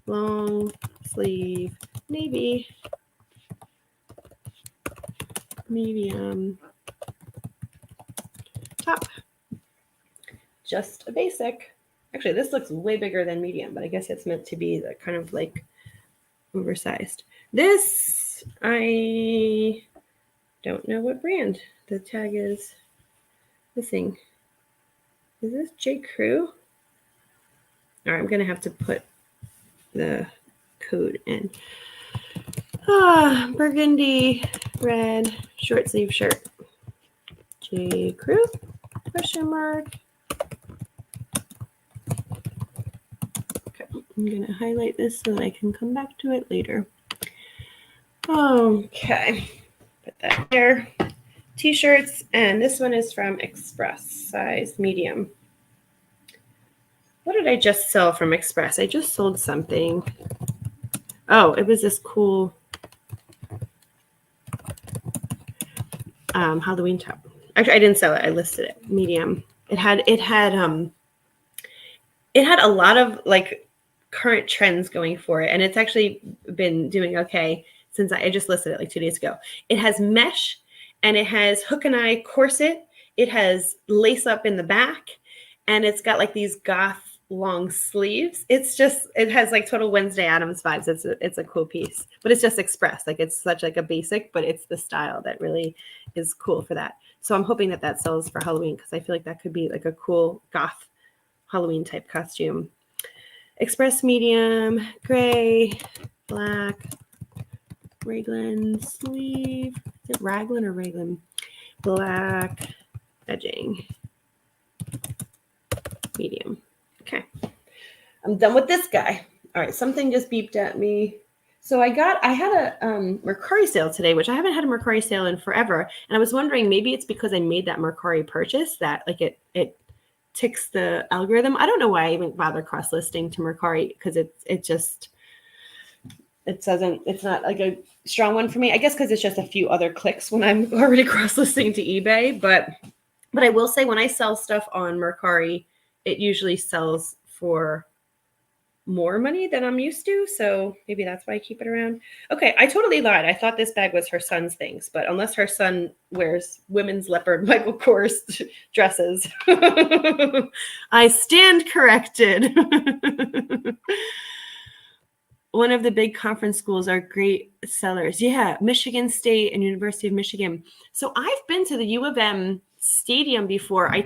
long sleeve navy medium top. Just a basic. Actually, this looks way bigger than medium, but I guess it's meant to be the kind of like oversized. This, I don't know what brand. The tag is missing. Is this J. Crew? All right, I'm going to have to put the code in. Burgundy red short sleeve shirt. J. Crew, question mark. Okay, I'm going to highlight this so that I can come back to it later. Okay, put that there. T-shirts, and this one is from Express, size medium. What did I just sell from Express? I just sold something. Oh, it was this cool Halloween top. Actually, I didn't sell it. I listed it. Medium. It had a lot of like current trends going for it, and it's actually been doing okay since I just listed it like 2 days ago. It has mesh, and it has hook and eye corset. It has lace up in the back, and it's got like these goth long sleeves. It has like total Wednesday Addams vibes. It's a cool piece, but it's just expressed. Like it's such like a basic, but it's the style that really is cool for that. So I'm hoping that sells for Halloween because I feel like that could be like a cool goth Halloween type costume. Express medium, gray, black, raglan sleeve. Is it raglan or raglan? Black edging. Medium. Okay. I'm done with this guy. All right, something just beeped at me. So I had a Mercari sale today, which I haven't had a Mercari sale in forever. And I was wondering, maybe it's because I made that Mercari purchase that like it ticks the algorithm. I don't know why I even bother cross-listing to Mercari because it's not like a strong one for me. I guess because it's just a few other clicks when I'm already cross-listing to eBay. But I will say when I sell stuff on Mercari, it usually sells for more money than I'm used to. So maybe that's why I keep it around. Okay, I totally lied. I thought this bag was her son's things, but unless her son wears women's leopard Michael Kors dresses, I stand corrected. One of the big conference schools are great sellers. Yeah, Michigan State and University of Michigan. So I've been to the U of M stadium before. I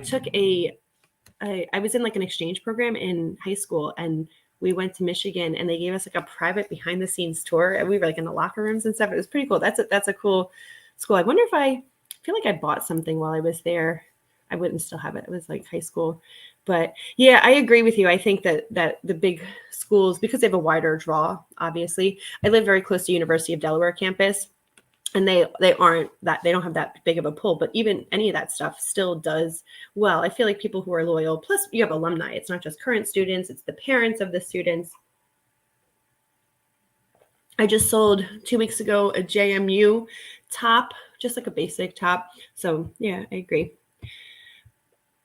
was in like an exchange program in high school, and we went to Michigan, and they gave us like a private behind the scenes tour, and we were like in the locker rooms and stuff. It was pretty cool. That's a cool school. I wonder if I feel like I bought something while I was there. I wouldn't still have it. It was like high school. But yeah, I agree with you. I think that the big schools, because they have a wider draw, obviously. I live very close to University of Delaware campus, and they don't have that big of a pull, but even any of that stuff still does well. I feel like people who are loyal, plus you have alumni. It's not just current students, it's the parents of the students. I just sold 2 weeks ago a JMU top, just like a basic top. So yeah, I agree.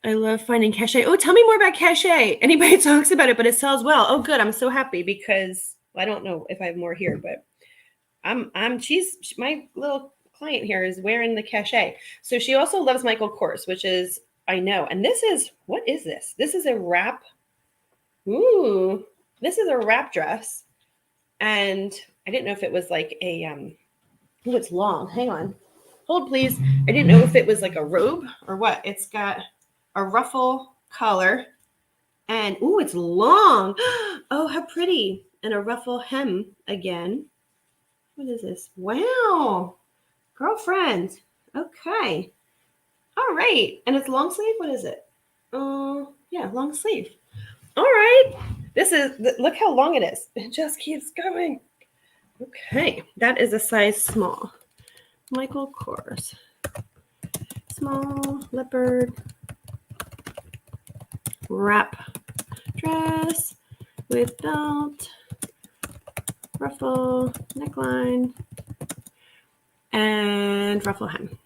I love finding cachet. Oh, tell me more about cachet. Anybody talks about it, but it sells well. Oh, good. I'm so happy because I don't know if I have more here, but my little client here is wearing the cachet. So she also loves Michael Kors, which is, I know. And what is this? This is a wrap. Ooh, this is a wrap dress. And I didn't know if it was like it's long. Hang on. Hold, please. I didn't know if it was like a robe or what. It's got a ruffle collar and it's long. Oh, how pretty. And a ruffle hem again. What is this? Wow. Girlfriend. Okay. All right. And it's long sleeve? What is it? Yeah, long sleeve. All right. Look how long it is. It just keeps going. Okay. That is a size small. Michael Kors. Small leopard wrap dress with belt, ruffle neckline, and ruffle hem.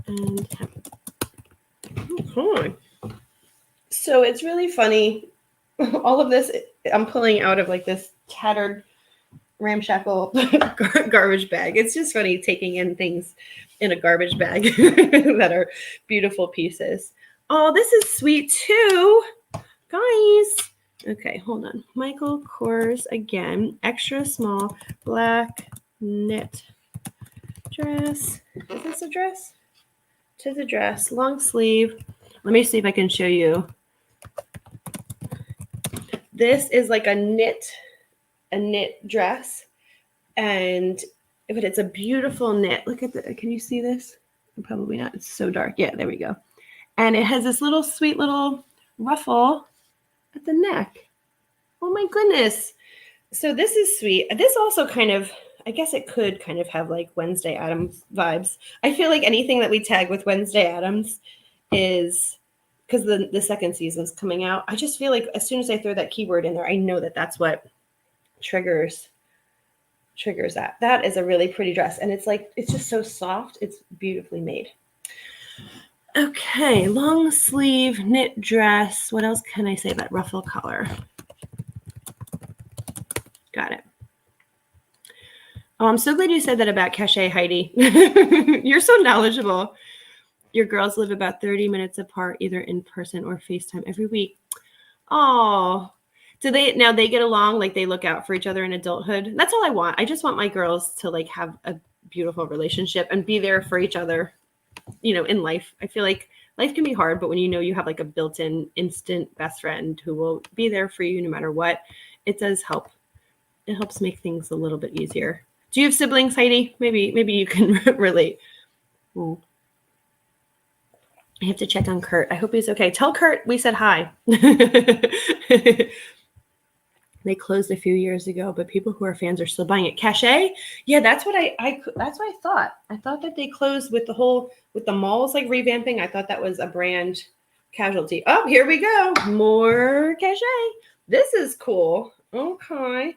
And hem. Okay. So it's really funny. All of this I'm pulling out of like this tattered ramshackle garbage bag. It's just funny taking in things in a garbage bag that are beautiful pieces. Oh, this is sweet too, guys. Okay, hold on. Michael Kors again, extra small black knit dress. Is this a dress? It is a dress, long sleeve. Let me see if I can show you. This is like a knit dress, but it's a beautiful knit. Look at can you see this? Probably not. It's so dark. Yeah, there we go. And it has this little sweet little ruffle at the neck. Oh my goodness. So this is sweet. This also kind of, I guess it could kind of have like Wednesday Addams vibes. I feel like anything that we tag with Wednesday Addams is, because the second season's coming out, I just feel like as soon as I throw that keyword in there, I know that that's what triggers that. That is a really pretty dress. And it's just so soft. It's beautifully made. Okay, long sleeve knit dress. What else can I say about ruffle collar? Got it. Oh, I'm so glad you said that about cachet, Heidi. You're so knowledgeable. Your girls live about 30 minutes apart, either in person or FaceTime every week. Oh, Do they now they get along, like they look out for each other in adulthood? That's all I want. I just want my girls to like have a beautiful relationship and be there for each other, in life. I feel like life can be hard, but when you have like a built-in instant best friend who will be there for you no matter what, it does help. It helps make things a little bit easier. Do you have siblings, Heidi? Maybe you can relate. Ooh. I have to check on Kurt. I hope he's okay. Tell Kurt we said hi. They closed a few years ago, but people who are fans are still buying it. Cachet? Yeah, that's what that's what I thought. I thought that they closed with the malls like revamping. I thought that was a brand casualty. Oh, here we go. More Cachet. This is cool. Okay.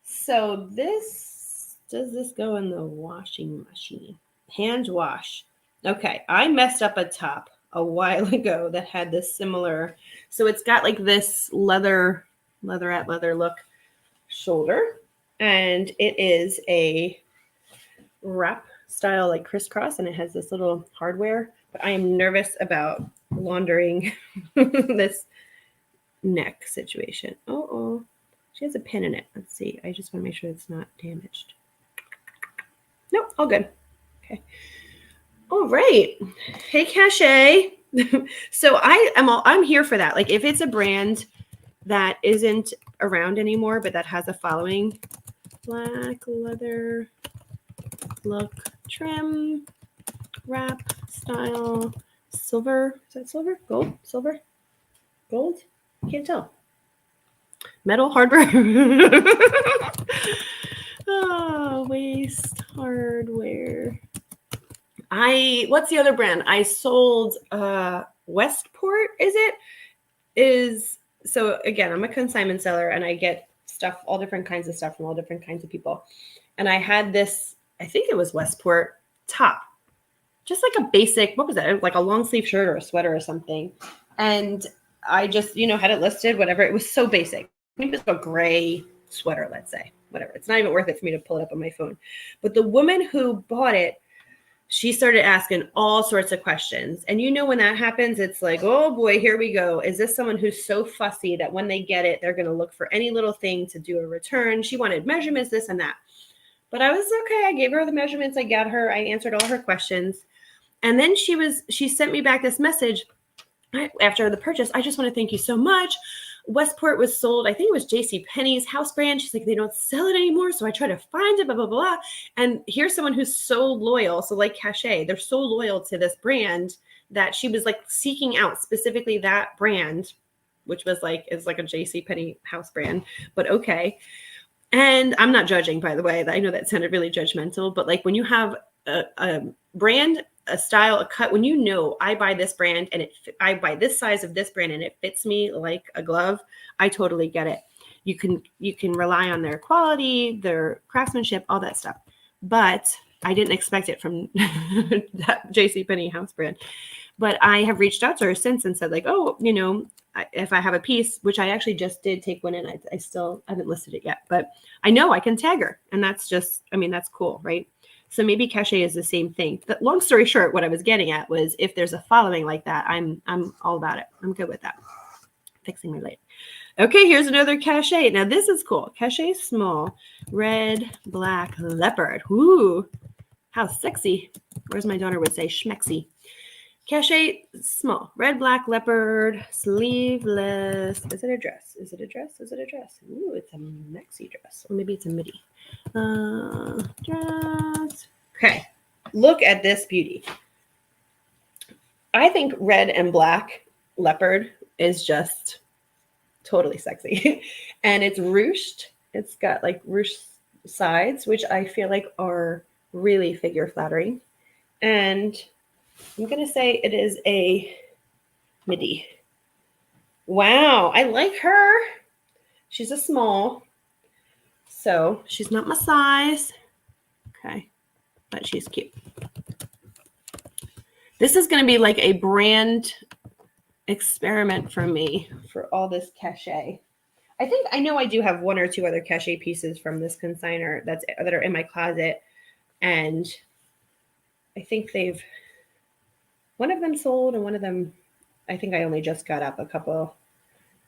So does this go in the washing machine? Hand wash. Okay, I messed up a top a while ago that had this similar. So it's got like this leather look shoulder, and it is a wrap style like crisscross, and it has this little hardware. But I am nervous about laundering this neck situation. Oh, she has a pin in it. Let's see. I just want to make sure it's not damaged. Nope, all good. Okay. All right. Hey, Cachet. So I'm here for that. Like if it's a brand that isn't around anymore, but that has a following, black leather look, trim, wrap style, silver. Is that silver? Gold? Silver? Gold? Can't tell. Metal hardware. Oh, waist hardware. What's the other brand? I sold Westport, so again, I'm a consignment seller and I get stuff, all different kinds of stuff from all different kinds of people. And I had this, I think it was Westport top, just like a basic, what was that? Like a long sleeve shirt or a sweater or something. And I just, had it listed, whatever. It was so basic. Maybe it's a gray sweater, let's say, whatever. It's not even worth it for me to pull it up on my phone. But the woman who bought it, she started asking all sorts of questions. And when that happens, it's like, oh boy, here we go. Is this someone who's so fussy that when they get it, they're going to look for any little thing to do a return? She wanted measurements, this and that. But I was okay. I gave her the measurements. I got her. I answered all her questions. And then she sent me back this message after the purchase. I just want to thank you so much. Westport was sold, I think it was JCPenney's house brand. She's like, they don't sell it anymore. So I try to find it, blah, blah, blah. And here's someone who's so loyal. So like Cachet, they're so loyal to this brand that she was like seeking out specifically that brand, which was like, it's like a JCPenney house brand, but okay. And I'm not judging, by the way. I know that sounded really judgmental, but like when you have a brand, a style, a cut, when I buy this brand and I buy this size of this brand and it fits me like a glove, I totally get it. You can rely on their quality, their craftsmanship, all that stuff. But I didn't expect it from that JCPenney house brand. But I have reached out to her since and said like, oh, if I have a piece, which I actually just did take one in, I still haven't listed it yet, but I know I can tag her. And that's just, that's cool, right? So maybe Cachet is the same thing. But long story short, what I was getting at was if there's a following like that, I'm all about it. I'm good with that. Fixing my light. Okay, here's another Cachet. Now this is cool. Cachet small, red, black, leopard. Ooh, how sexy. Or as my daughter would say, schmexy. Cachet small, red, black, leopard, sleeveless. Is it a dress? Is it a dress? Is it a dress? Ooh, it's a maxi dress. Or maybe it's a midi. Dress. Okay, look at this beauty. I think red and black leopard is just totally sexy. And it's ruched. It's got like ruched sides, which I feel like are really figure flattering. And I'm going to say it is a midi. Wow, I like her. She's a small. So she's not my size. Okay, but she's cute. This is going to be like a brand experiment for me for all this Cachet. I know I do have one or two other Cachet pieces from this consignor that are in my closet. And I think one of them sold and one of them, I think I only just got up a couple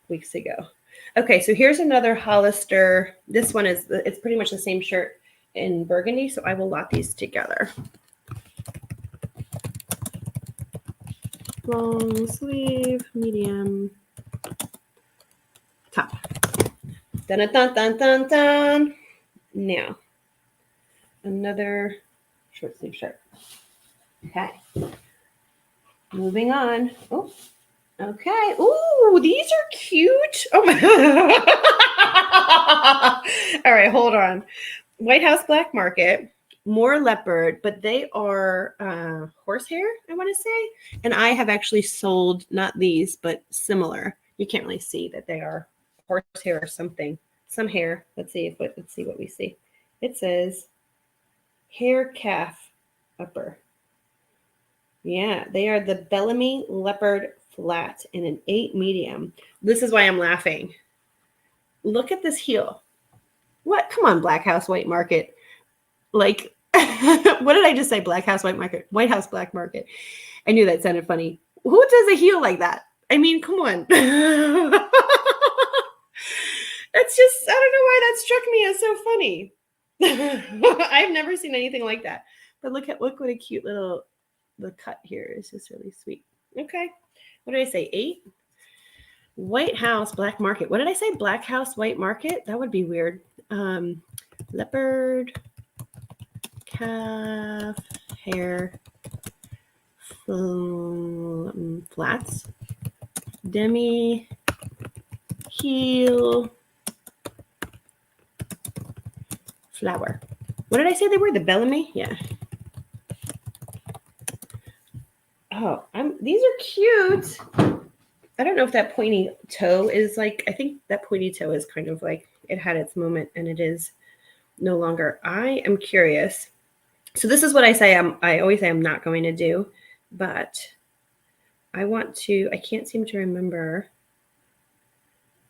weeks ago. Okay, so here's another Hollister. This one it's pretty much the same shirt in burgundy, so I will lot these together. Long sleeve, medium, top. Dun dun dun dun dun. Now, another short sleeve shirt. Okay. Moving on. Oh, okay. Ooh, these are cute. Oh my. All right, hold on. White House Black Market, more leopard, but they are horsehair, I want to say. And I have actually sold not these, but similar. You can't really see that they are horsehair or something. Some hair. Let's see what we see. It says hair calf upper. Yeah, they are the Bellamy Leopard Flat in an 8 medium. This is why I'm laughing. Look at this heel. What? Come on, Black House White Market. Like, what did I just say? Black House White Market. White House Black Market. I knew that sounded funny. Who does a heel like that? I mean, come on. That's just, I don't know why that struck me as so funny. I've never seen anything like that. But look what a cute little, the cut here is just really sweet. Okay. What did I say? 8? White House Black Market. What did I say? Black House White Market? That would be weird. Leopard calf hair flats. Demi heel flower. What did I say they were? The Bellamy? Yeah. Oh, these are cute. I don't know if that pointy toe is like, I think that pointy toe is kind of like, it had its moment and it is no longer. I am curious. So this is what I always say I'm not going to do, but I can't seem to remember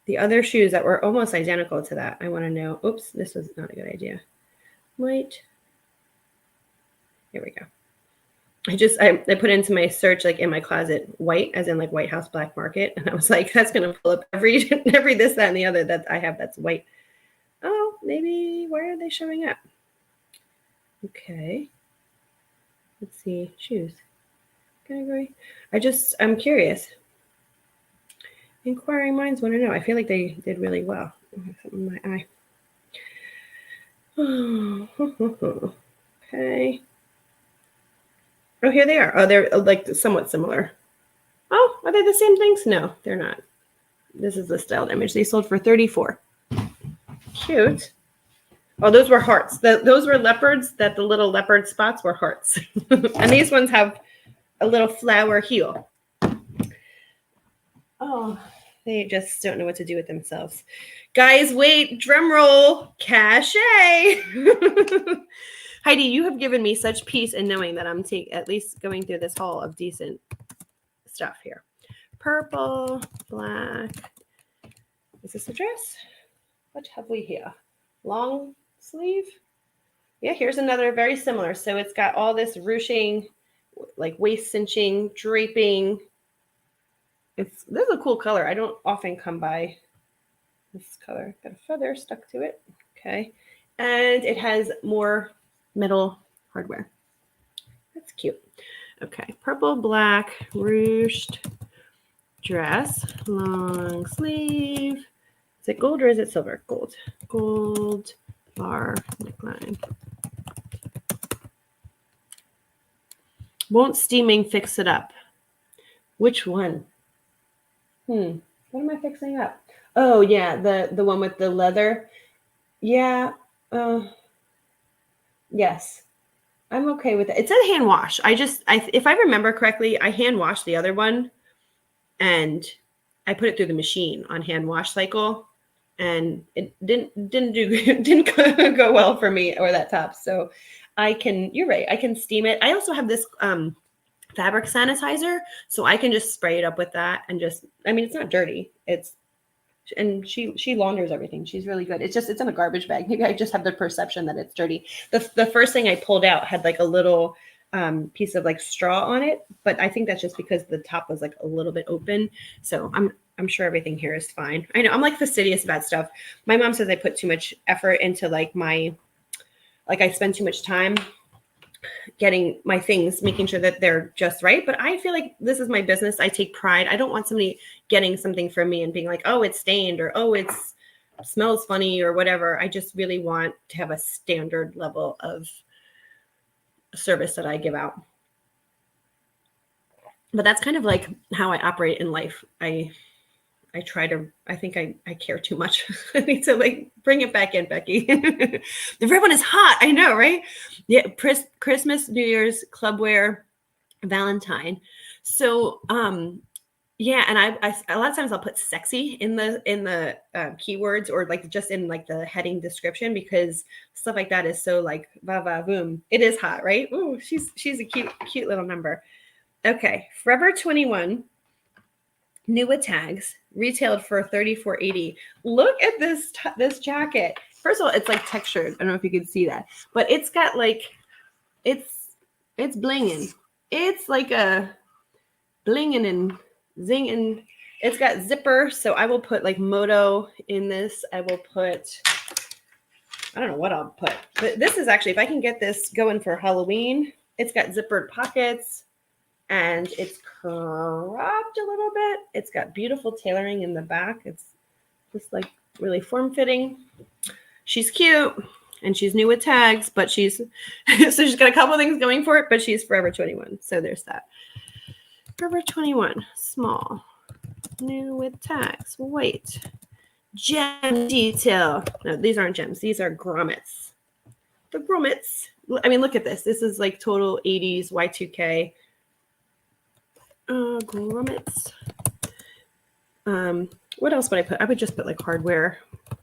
the other shoes that were almost identical to that. I want to know. Oops, this was not a good idea. White. Here we go. I put into my search, like in my closet, white, as in like White House Black Market. And I was like, that's going to pull up every this, that, and the other that I have that's white. Oh, maybe, where are they showing up? Okay. Let's see. Shoes. Category. I'm curious. Inquiring minds want to know. I feel like they did really well. I have something in my eye. Okay. Oh, here they are. Oh, they're like somewhat similar. Oh, are they the same things? No, they're not. This is the styled image. They sold for $34. Cute. Oh, those were hearts. Those were leopards. That the little leopard spots were hearts. And these ones have a little flower heel. Oh, they just don't know what to do with themselves. Guys, wait. Drum roll. Cachet. Heidi, you have given me such peace in knowing that I'm at least going through this haul of decent stuff here. Purple, black. Is this a dress? What have we here? Long sleeve? Yeah, here's another very similar. So it's got all this ruching, like waist cinching, draping. This is a cool color. I don't often come by this color. Got a feather stuck to it. Okay. And it has more metal hardware. That's cute. Okay, purple, black, ruched dress, long sleeve. Is it gold or is it silver? Gold. Gold bar neckline. Won't steaming fix it up? Which one? What am I fixing up? Oh yeah, the one with the leather. Yeah. Yes. I'm okay with it. It's a hand wash. If I remember correctly, I hand washed the other one and I put it through the machine on hand wash cycle and it didn't go well for me or that top. So you're right. I can steam it. I also have this fabric sanitizer, so I can just spray it up with that and it's not dirty. And she launders everything. She's really good. It's in a garbage bag. Maybe I just have the perception that it's dirty. The first thing I pulled out had like a little piece of like straw on it, but I think that's just because the top was like a little bit open. So I'm sure everything here is fine. I know I'm like fastidious about stuff. My mom says I put too much effort into like I spend too much time getting my things, making sure that they're just right. But I feel like this is my business. I take pride. I don't want somebody getting something from me and being like, oh, it's stained, or oh, it's smells funny, or whatever. I just really want to have a standard level of service that I give out. But that's kind of like how I operate in life. I think I care too much. I need to like bring it back in, Becky. Everyone is hot. I know, right? Yeah. Christmas, New Year's, clubwear, Valentine. So, yeah. And I a lot of times I'll put sexy in the keywords, or like just in like the heading description, because stuff like that is so like, va va boom. It is hot, right? Ooh, she's a cute little number. Okay. Forever 21. New with tags, retailed for $34.80. Look at this jacket. First of all, it's like textured. I don't know if you can see that, but it's got like it's blinging. It's like a blinging and zinging. It's got zipper, so I will put like moto in this. I will put, I don't know what I'll put, but this is actually, if I can get this going for Halloween, it's got zippered pockets. And it's cropped a little bit. It's got beautiful tailoring in the back. It's just like really form-fitting. She's cute and she's new with tags, but so she's got a couple things going for it, but she's Forever 21. So there's that. Forever 21, small, new with tags, white, gem detail. No, these aren't gems. These are grommets. The grommets. I mean, look at this. This is like total 80s Y2K. Grommets. What else would I put? I would just put like hardware.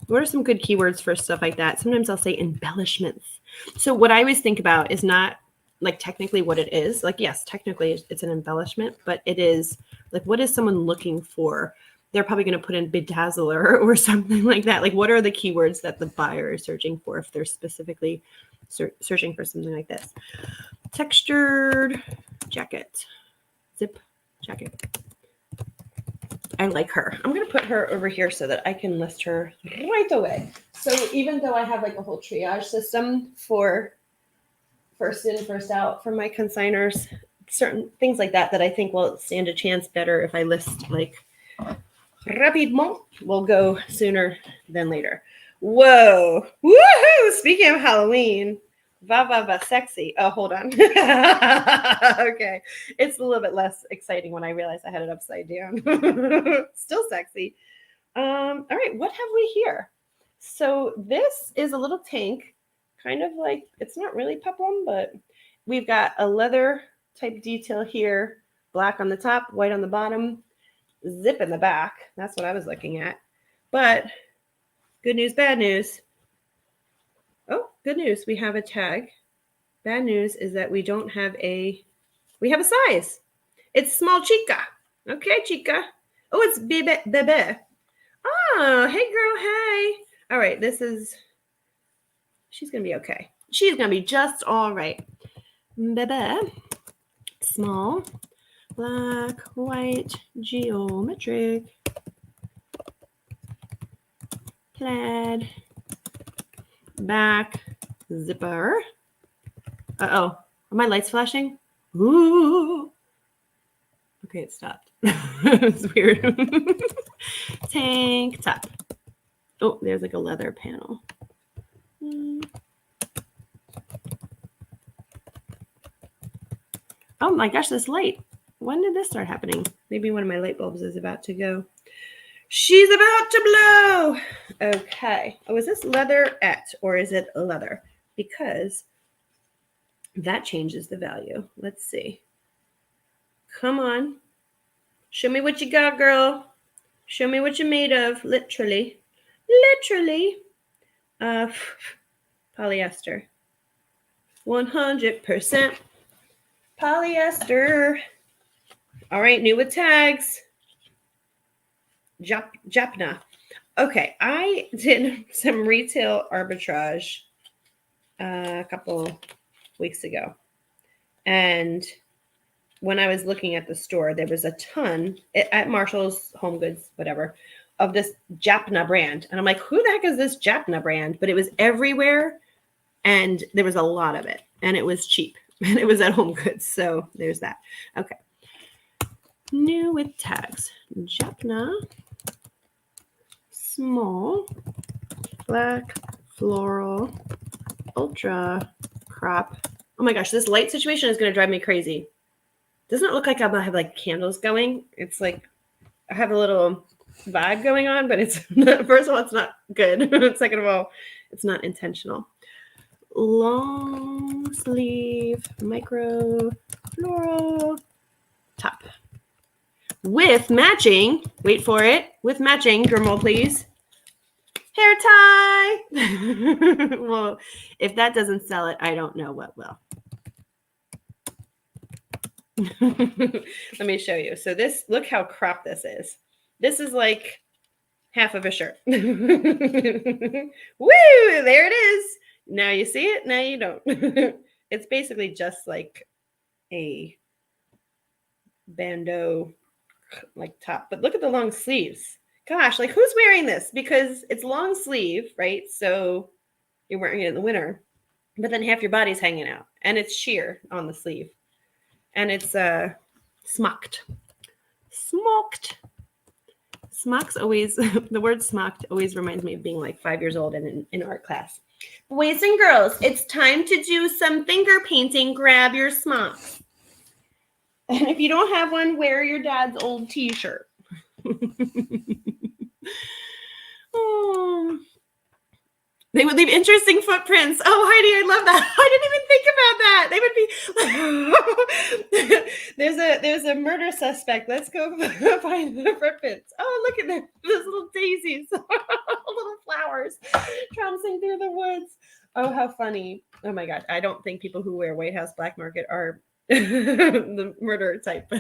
What are some good keywords for stuff like that? Sometimes I'll say embellishments. So what I always think about is not like technically what it is. Like, yes, technically it's an embellishment, but it is like, what is someone looking for? They're probably going to put in bedazzler or something like that. Like, what are the keywords that the buyer is searching for if they're specifically searching for something like this? Textured jacket. Zip jacket. I like her. I'm going to put her over here so that I can list her right away. So even though I have like a whole triage system for first in, first out for my consigners, certain things like that I think will stand a chance better if I list like rapidement, will go sooner than later. Whoa. Woohoo! Speaking of Halloween, va sexy. Oh, hold on. Okay. It's a little bit less exciting when I realized I had it upside down. Still sexy. All right, what have we here? So this is a little tank, kind of like, it's not really peplum, but we've got a leather type detail here, black on the top, white on the bottom, zip in the back. That's what I was looking at. But good news, bad news. Oh, good news. We have a tag. Bad news is that we have a size. It's small chica. Okay, chica. Oh, it's bebe. Oh, hey girl, hey. All right, she's going to be okay. She's going to be just all right. Bebe. Small, black, white, geometric, plaid, back, zipper. Uh-oh. Are my lights flashing? Ooh. Okay, it stopped. It's weird. Tank top. Oh, there's like a leather panel. Oh my gosh, this light. When did this start happening? Maybe one of my light bulbs is about to go. She's about to blow. Okay. Oh, is this leatherette or is it leather? Because that changes the value. Let's see. Come on. Show me what you got, girl. Show me what you're made of. Literally. Polyester. 100% polyester. All right, new with tags. Japna. Okay, I did some retail arbitrage a couple weeks ago. And when I was looking at the store, there was a ton at Marshall's, Home Goods, whatever, of this Japna brand. And I'm like, who the heck is this Japna brand? But it was everywhere and there was a lot of it and it was cheap and it was at Home Goods. So there's that. Okay. New with tags. Japna, small, black, floral, ultra, crop. Oh my gosh, this light situation is going to drive me crazy. Doesn't it look like I have like candles going? It's like I have a little vibe going on, but it's not, first of all, it's not good. Second of all, it's not intentional. Long sleeve, micro, floral, top. With matching, wait for it, with matching, drum roll please, hair tie. Well, if that doesn't sell it, I don't know what will. Let me show you. So this, look how cropped this is. This is like half of a shirt. Woo, there it is. Now you see it, now you don't. It's basically just like a bandeau like top, but look at the long sleeves. Gosh, like who's wearing this? Because it's long sleeve, right? So you're wearing it in the winter, but then half your body's hanging out and it's sheer on the sleeve. And it's smocked. Smock's always, the word smocked always reminds me of being like 5 years old and in art class. Boys and girls, it's time to do some finger painting. Grab your smocks. And if you don't have one, wear your dad's old t-shirt. Oh. They would leave interesting footprints. Oh, Heidi, I love that. I didn't even think about that. They would be there's a murder suspect. Let's go find the footprints. Oh, look at them. Those little daisies, little flowers trouncing through the woods. Oh, how funny. Oh my gosh. I don't think people who wear White House Black Market are the murderer type.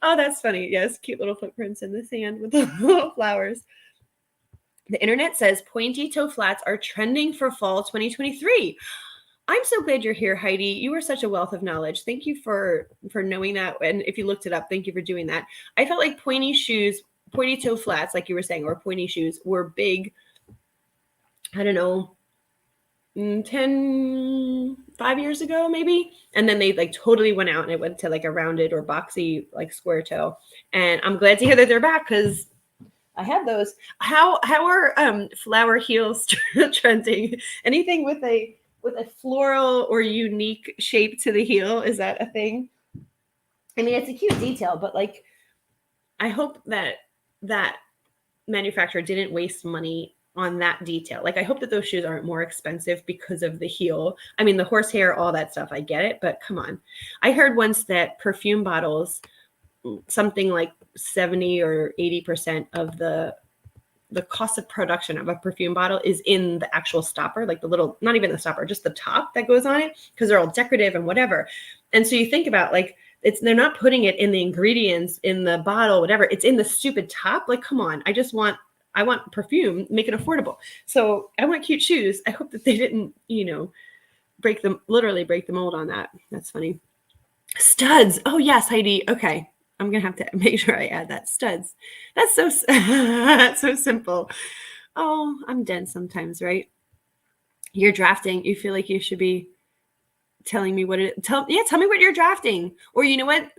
Oh, that's funny. Yes, cute little footprints in the sand with the little flowers. The internet says pointy toe flats are trending for fall 2023. I'm so glad you're here, Heidi. You are such a wealth of knowledge. Thank you for knowing that. And if you looked it up, thank you for doing that. I felt like pointy toe flats, like you were saying, or pointy shoes were big, I don't know, 5 years ago, maybe. And then they like totally went out and it went to like a rounded or boxy, like square toe. And I'm glad to hear that they're back because I have those. How are flower heels trending? Anything with a floral or unique shape to the heel? Is that a thing? I mean, it's a cute detail, but like, I hope that manufacturer didn't waste money on that detail. Like, I hope that those shoes aren't more expensive because of the heel. I mean, the horsehair, all that stuff, I get it, but come on. I heard once that perfume bottles, something like 70 or 80% of the cost of production of a perfume bottle is in the actual stopper, like the little, not even the stopper, just the top that goes on it, because they're all decorative and whatever. And so you think about like, they're not putting it in the ingredients in the bottle, whatever. It's in the stupid top. Like, come on. I want perfume, make it affordable. So I want cute shoes. I hope that they didn't, literally break the mold on that. That's funny. Studs. Oh yes, Heidi. Okay. I'm going to have to make sure I add that. Studs. That's so, that's so simple. Oh, I'm dense sometimes, right? You're drafting. You feel like you should be telling me what it, tell me what you're drafting, or you know what,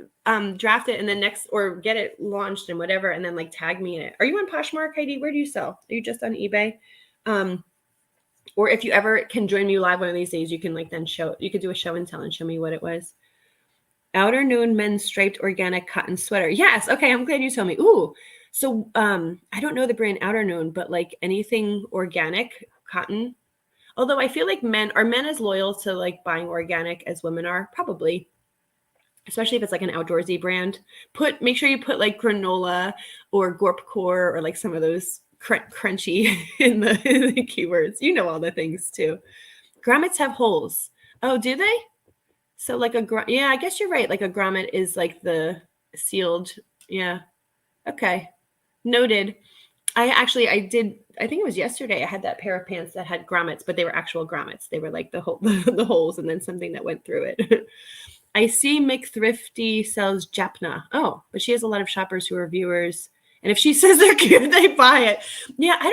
draft it and then or get it launched and whatever. And then like tag me in it. Are you on Poshmark, Heidi? Where do you sell? Are you just on eBay? Or if you ever can join me live one of these days, you can like then you could do a show and tell and show me what it was. Outer Known men's striped organic cotton sweater. Yes. Okay. I'm glad you told me. Ooh. So I don't know the brand Outer Known, but like anything organic cotton. Although I feel like men as loyal to like buying organic as women are? Probably. Especially if it's like an outdoorsy brand. Make sure you put like granola or Gorpcore or like some of those crunchy in the keywords. You know all the things too. Grommets have holes. Oh, do they? So like yeah, I guess you're right. Like a grommet is like the sealed. Yeah. Okay. Noted. I did, I think it was yesterday, I had that pair of pants that had grommets, but they were actual grommets. They were like the whole, the holes and then something that went through it. I see McThrifty sells Japna. Oh, but she has a lot of shoppers who are viewers. And if she says they're cute, they buy it. Yeah, I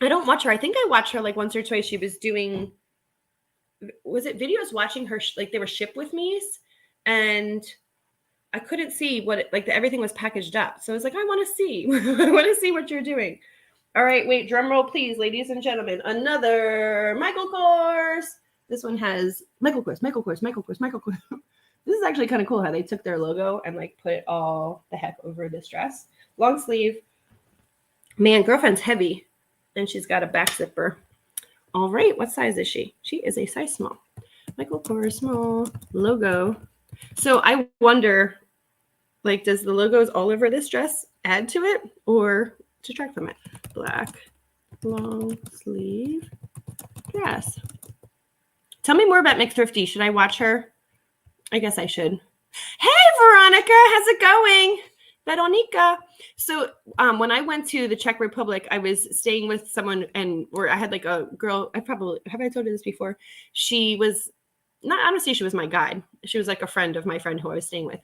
don't watch her. I think I watched her like once or twice. She was doing, was it videos watching her, like they were ship with me's, and I couldn't see what it, like everything was packaged up. So I was like, I want to see, I want to see what you're doing. All right, wait, drum roll, please, ladies and gentlemen. Another Michael Kors. This one has Michael Kors, Michael Kors, Michael Kors, Michael Kors. This is actually kind of cool how they took their logo and like put it all the heck over this dress. Long sleeve. Man, girlfriend's heavy. And she's got a back zipper. All right, what size is she? She is a size small. Michael Kors, small logo. So I wonder, like, does the logos all over this dress add to it or detract from it? Black, long sleeve dress. Tell me more about McThrifty. Should I watch her? I guess I should. Hey, Veronica, how's it going? Veronica. So when I went to the Czech Republic, I was staying with someone, and where I had like a girl. I probably have I told you this before. She was not honestly, she was my guide. She was like a friend of my friend who I was staying with.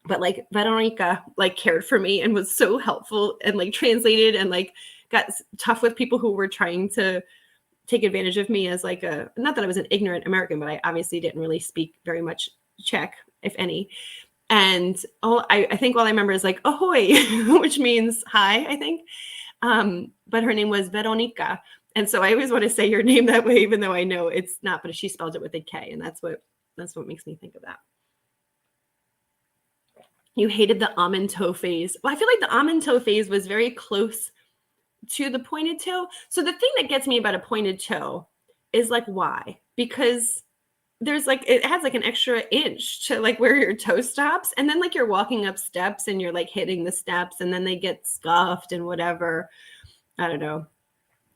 But like Veronica like cared for me and was so helpful and like translated and like got tough with people who were trying to take advantage of me as like a, not that I was an ignorant American, but I obviously didn't really speak very much Czech, if any. And I think all I remember is like ahoy, which means hi, I think. But her name was Veronica. And so I always want to say your name that way, even though I know it's not, but she spelled it with a K. And that's what makes me think of that. You hated the almond toe phase. Well, I feel like the almond toe phase was very close to the pointed toe. So the thing that gets me about a pointed toe is like, why? Because there's like, it has like an extra inch to like where your toe stops. And then like you're walking up steps and you're like hitting the steps and then they get scuffed and whatever. I don't know.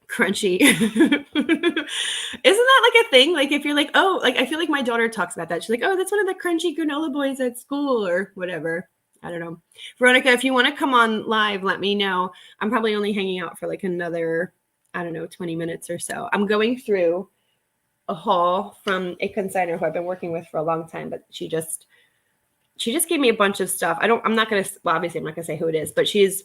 Crunchy. Isn't that like a thing? Like if you're like, oh, like I feel like my daughter talks about that. She's like, oh, that's one of the crunchy granola boys at school or whatever. I don't know. Veronica, if you want to come on live, let me know. I'm probably only hanging out for like another, I don't know, 20 minutes or so. I'm going through a haul from a consignor who I've been working with for a long time, but she just gave me a bunch of stuff. I'm not going to, well, obviously I'm not going to say who it is, but she's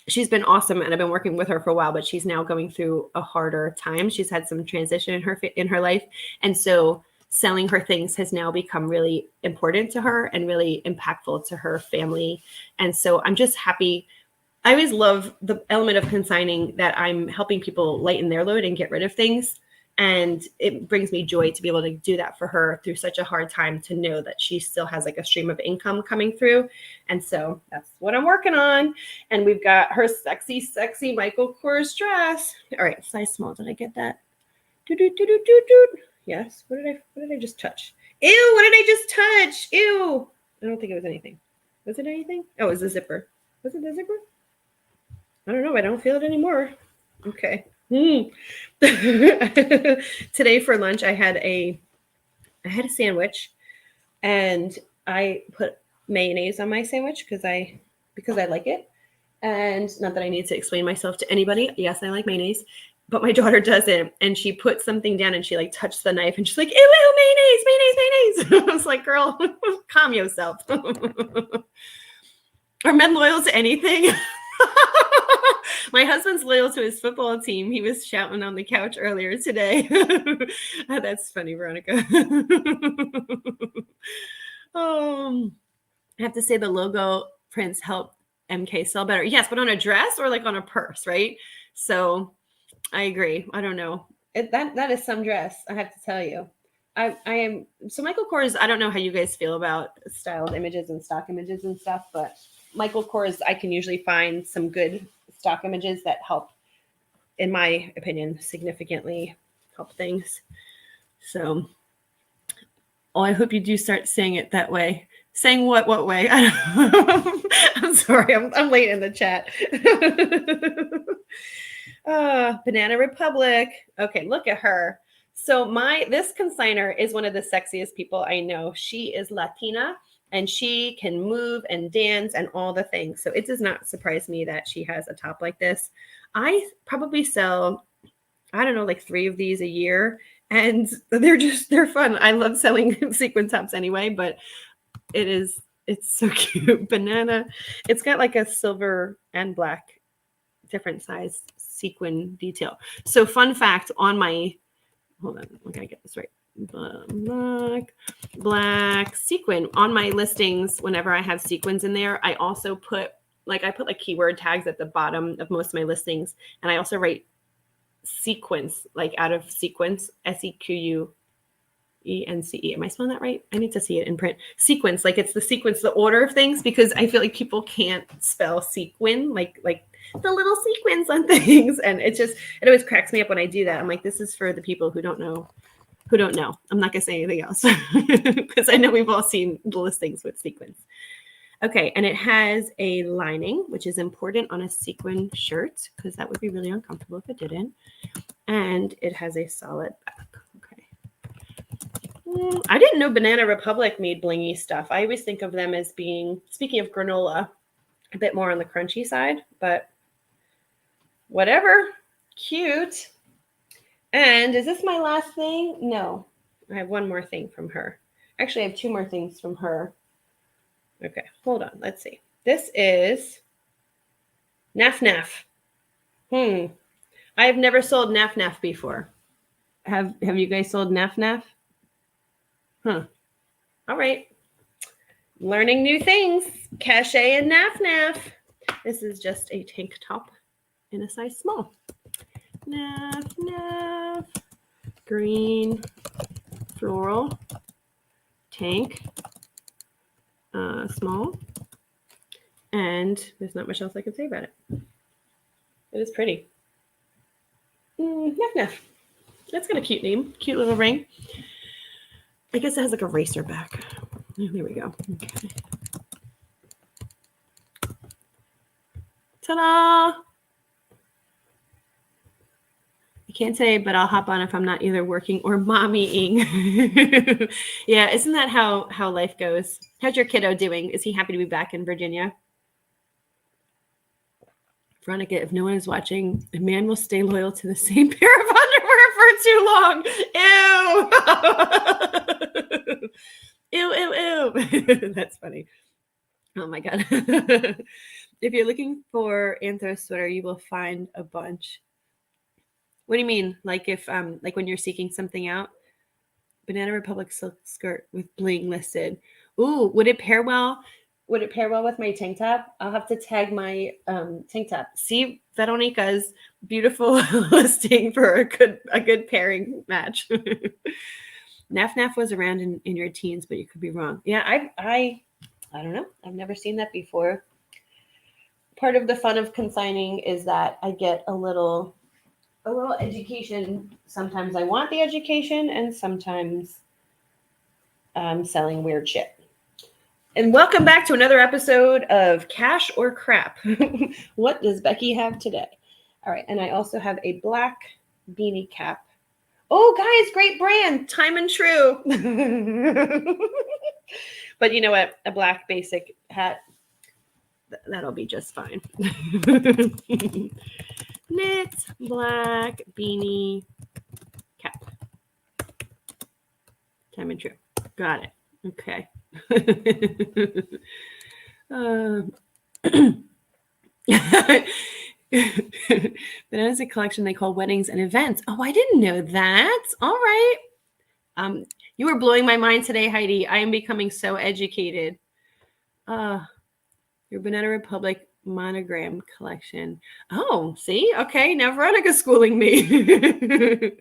been awesome and I've been working with her for a while, but she's now going through a harder time. She's had some transition in her life. And so selling her things has now become really important to her and really impactful to her family. And so I'm just happy. I always love the element of consigning that I'm helping people lighten their load and get rid of things. And it brings me joy to be able to do that for her through such a hard time, to know that she still has like a stream of income coming through. And so that's what I'm working on. And we've got her sexy, sexy Michael Kors dress. All right, size small. Did I get that? Yes. What did I just touch? Ew, what did I just touch? Ew. I don't think it was anything. Was it anything? Oh, it was the zipper. Was it the zipper? I don't know. I don't feel it anymore. Okay. Today for lunch I had a sandwich and I put mayonnaise on my sandwich because I like it. And not that I need to explain myself to anybody. Yes, I like mayonnaise, but my daughter doesn't. And she put something down and she like touched the knife and she's like, ew, ew, mayonnaise. I was like, girl, calm yourself. Are men loyal to anything? My husband's loyal to his football team. He was shouting on the couch earlier today. Oh, that's funny, Veronica. I have to say the logo prints help MK sell better. Yes, but on a dress or like on a purse, right? So I agree. I don't know. That is some dress, I have to tell you. I am so Michael Kors. I don't know how you guys feel about styled images and stock images and stuff, but Michael Kors, I can usually find some good stock images that help, in my opinion, significantly help things. So, I hope you do start saying it that way. Saying what way? I'm sorry, I'm late in the chat. Banana Republic. Okay, look at her. So this consignor is one of the sexiest people I know. She is Latina and she can move and dance and all the things. So it does not surprise me that she has a top like this. I probably sell, I don't know, like 3 of these a year, and they're fun. I love selling sequin tops anyway, but it's so cute. Banana. It's got like a silver and black different size sequin detail. So fun fact on my, hold on, I gotta get this right. Black sequin on my listings. Whenever I have sequins in there, I also put like keyword tags at the bottom of most of my listings, and I also write sequence, like out of sequence, SEQUENCE. Am I spelling that right? I need to see it in print. Sequence, like it's the sequence, the order of things, because I feel like people can't spell sequin, like the little sequins on things, and it always cracks me up when I do that. I'm like, this is for the people who don't know. I'm not gonna say anything else because I know we've all seen the listings with sequins. Okay, and it has a lining, which is important on a sequin shirt because that would be really uncomfortable if it didn't. And it has a solid back. Okay. I didn't know Banana Republic made blingy stuff. I always think of them as being, speaking of granola, a bit more on the crunchy side, but whatever. Cute. And is this my last thing? No, I have one more thing from her. Actually, I have 2 more things from her. Okay, hold on. Let's see. This is Naf Naf. I have never sold Naf Naf before. Have you guys sold Naf Naf? All right. Learning new things. Cachet and Naf Naf. This is just a tank top in a size small. Naf Naf. Green floral tank. Small. And there's not much else I can say about it. It is pretty. Naf Naf. That's got a cute name. Cute little ring. I guess it has like a racer back. Oh, there we go. Okay. Ta-da! I can't say, but I'll hop on if I'm not either working or mommying. Yeah, isn't that how life goes? How's your kiddo doing? Is he happy to be back in Virginia? Veronica, if no one is watching, a man will stay loyal to the same pair of underwear for too long. Ew. Ew. That's funny. Oh my God. If you're looking for Anthro sweater, you will find a bunch. What do you mean? Like if like when you're seeking something out? Banana Republic silk skirt with bling listed. Ooh, would it pair well? Would it pair well with my tank top? I'll have to tag my tank top. See Veronica's beautiful listing for a good pairing match. Naf Naf was around in your teens, but you could be wrong. Yeah, I don't know. I've never seen that before. Part of the fun of consigning is that I get a little education. Sometimes I want the education, and sometimes I'm selling weird shit. And welcome back to another episode of Cash or Crap. What does Becky have today? All right, and I also have a black beanie cap. Oh, guys, great brand, Time and True. But you know what? A black basic hat, that'll be just fine. Knit, black beanie cap. Time and True. Got it. Okay. That is a collection they call weddings and events. Oh, I didn't know that. All right. You were blowing my mind today, Heidi. I am becoming so educated. Your Banana Republic monogram collection. Oh, see? Okay, now Veronica's schooling me.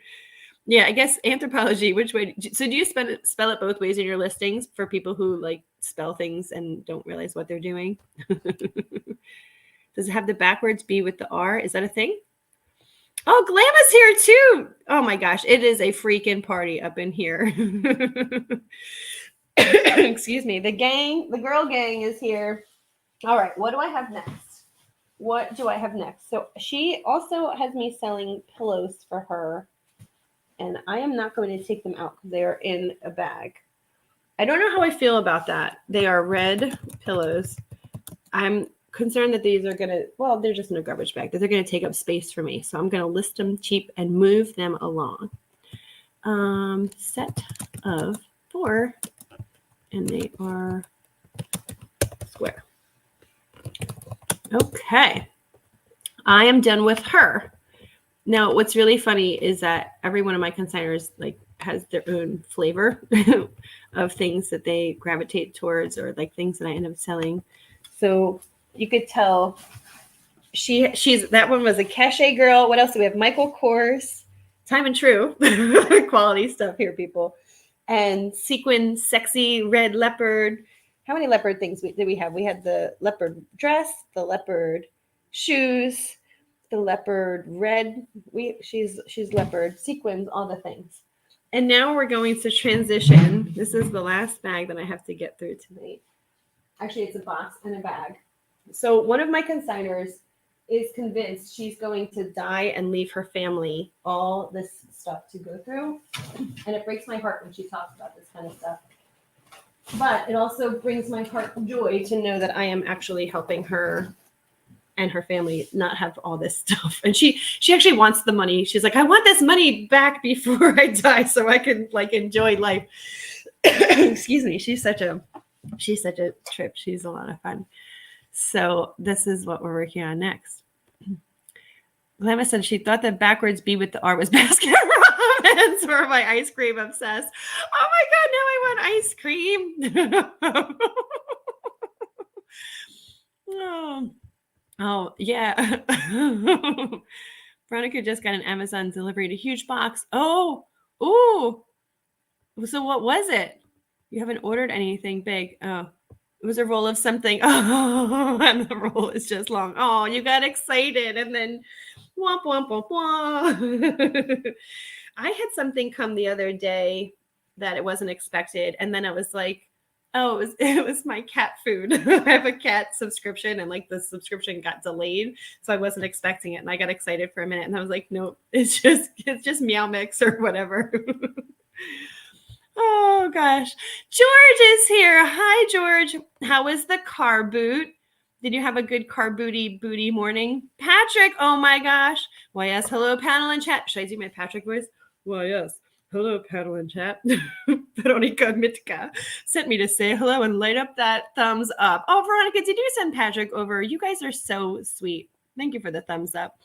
Yeah, I guess anthropology, which way? So do you spell it both ways in your listings for people who like spell things and don't realize what they're doing? Does it have the backwards B with the R? Is that a thing? Oh, Glam is here too. Oh my gosh, it is a freaking party up in here. Excuse me. The girl gang is here. All right, what do I have next? So she also has me selling pillows for her. And I am not going to take them out because they are in a bag. I don't know how I feel about that. They are red pillows. I'm concerned that these are going to, well, they're just in a garbage bag, that they're going to take up space for me. So I'm going to list them cheap and move them along. Set of 4, and they are square. Okay. I am done with her. Now, what's really funny is that every one of my consigners like has their own flavor of things that they gravitate towards, or like things that I end up selling. So you could tell she's that one was a cachet girl. What else do we have? Michael Kors, Time and True, quality stuff here, people. And sequin, sexy red leopard. How many leopard things did we have? We had the leopard dress, the leopard shoes, the leopard red. She's leopard, sequins, all the things. And now we're going to transition. This is the last bag that I have to get through tonight. Actually, it's a box and a bag. So one of my consigners is convinced she's going to die and leave her family all this stuff to go through. And it breaks my heart when she talks about this kind of stuff. But it also brings my heart joy to know that I am actually helping her and her family not have all this stuff. And she actually wants the money. She's like, I want this money back before I die so I can like enjoy life. Excuse me. She's such a trip. She's a lot of fun. So this is what we're working on next. Lama said she thought that backwards B with the R was Baskin Robbins for my ice cream obsessed. Oh my God, now I want ice cream. Oh yeah. Veronica just got an Amazon delivery to a huge box. Oh, ooh. So what was it? You haven't ordered anything big. Oh, it was a roll of something. Oh, and the roll is just long. Oh, you got excited and then womp, womp, womp, womp. I had something come the other day that it wasn't expected. And then I was like, oh, it was my cat food. I have a cat subscription and like the subscription got delayed. So I wasn't expecting it. And I got excited for a minute and I was like, no, it's just Meow Mix or whatever. Oh gosh. George is here. Hi, George. How was the car boot? Did you have a good car booty morning? Patrick, oh my gosh. Why, yes. Hello, panel and chat. Should I do my Patrick voice? Why, yes. Hello, panel and chat. Veronica Mitka sent me to say hello and light up that thumbs up. Oh, Veronica, did you send Patrick over? You guys are so sweet. Thank you for the thumbs up.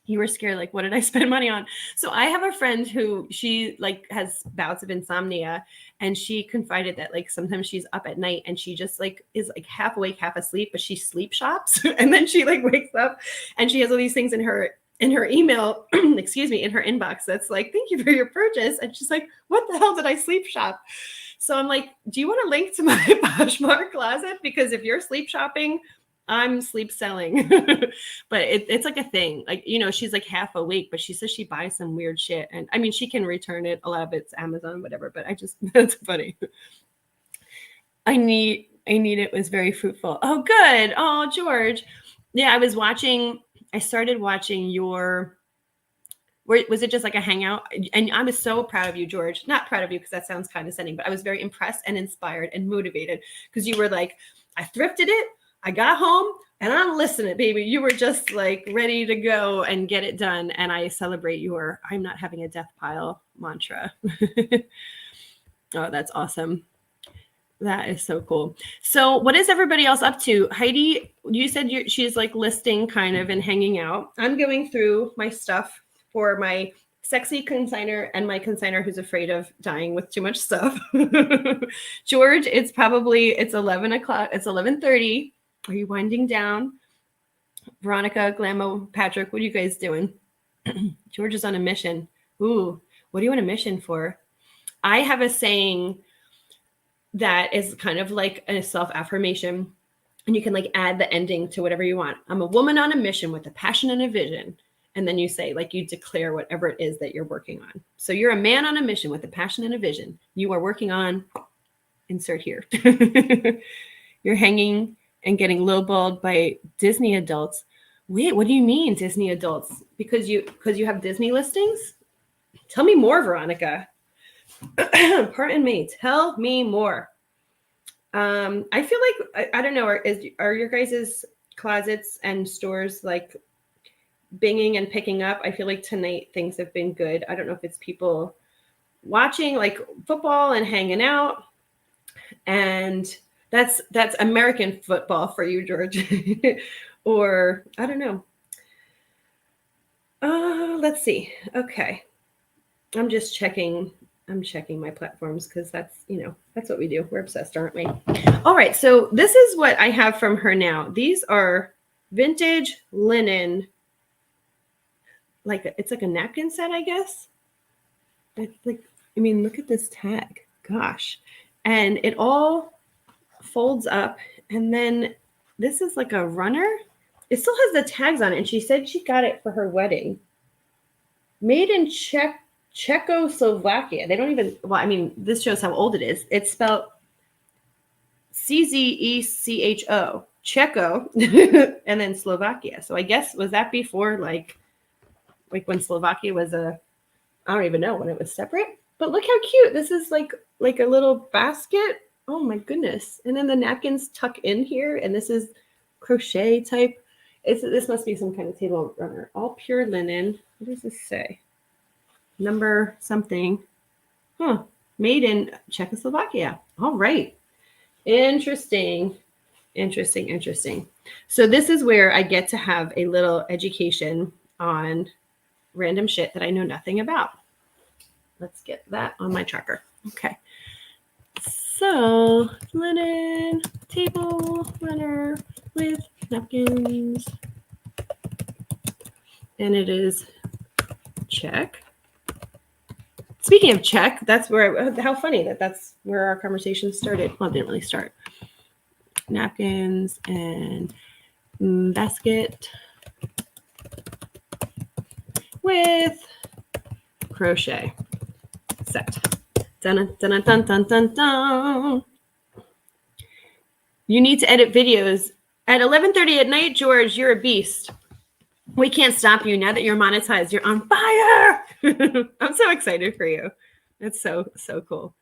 You were scared, like, what did I spend money on? So I have a friend who she like has bouts of insomnia, and she confided that like sometimes she's up at night and she just like is like half awake, half asleep, but she sleep shops and then she like wakes up and she has all these things in her email, excuse me, in her inbox that's like, thank you for your purchase. And she's like, what the hell did I sleep shop? So I'm like, do you want a link to my Poshmark closet? Because if you're sleep shopping, I'm sleep selling. But it's like a thing. Like, you know, she's like half awake, but she says she buys some weird shit. And I mean, she can return it. A lot of it's Amazon, whatever, but I just, that's funny. I need it was very fruitful. Oh, good. Oh, George. Yeah, I started watching your, was it just like a hangout? And I was so proud of you, George. Not proud of you because that sounds condescending, but I was very impressed and inspired and motivated because you were like, I thrifted it. I got home and I'm listening, baby. You were just like ready to go and get it done. And I celebrate your I'm not having a death pile mantra. Oh, that's awesome. That is so cool. So what is everybody else up to? Heidi, you said she's like listing kind of and hanging out. I'm going through my stuff for my sexy consigner and my consigner who's afraid of dying with too much stuff. George, it's 11 o'clock. It's 11:30. Are you winding down? Veronica, Glamo, Patrick, what are you guys doing? George is on a mission. Ooh, what are you on a mission for? I have a saying that is kind of like a self-affirmation, and you can like add the ending to whatever you want. I'm a woman on a mission with a passion and a vision. And then you say, like, you declare whatever it is that you're working on. So you're a man on a mission with a passion and a vision. You are working on, insert here. You're hanging and getting lowballed by Disney adults. Wait, what do you mean Disney adults? Because you have Disney listings? Tell me more, Veronica. Pardon me. Tell me more. I feel like I don't know. Are your guys' closets and stores like binging and picking up? I feel like tonight things have been good. I don't know if it's people watching like football and hanging out, and that's American football for you, George, or I don't know. Let's see. Okay, I'm just checking. I'm checking my platforms because that's that's what we do. We're obsessed, aren't we? All right, so this is what I have from her now. These are vintage linen. Like it's like a napkin set, I guess. It's like, I mean, look at this tag. Gosh. And it all folds up. And then this is like a runner. It still has the tags on it. And she said she got it for her wedding. Made in Czechoslovakia. They don't even, well, I mean, this shows how old it is. It's spelled Czecho, Czechoslovakia, and then Slovakia. So I guess, was that before like when Slovakia was I don't even know when it was separate, but look how cute. This is like a little basket. Oh my goodness. And then the napkins tuck in here. And this is crochet type. This must be some kind of table runner. All pure linen. What does this say? Number something. Huh. Made in Czechoslovakia. All right. Interesting. So this is where I get to have a little education on random shit that I know nothing about. Let's get that on my tracker. Okay. So linen table runner with napkins. And it is Czech. Speaking of Czech, that's where, how funny that's where our conversation started. Well, it didn't really start. Napkins and basket with crochet set. Dun, dun, dun, dun, dun, dun. You need to edit videos at 11:30 at night, George. You're a beast. We can't stop you now that you're monetized. You're on fire. I'm so excited for you. That's so cool.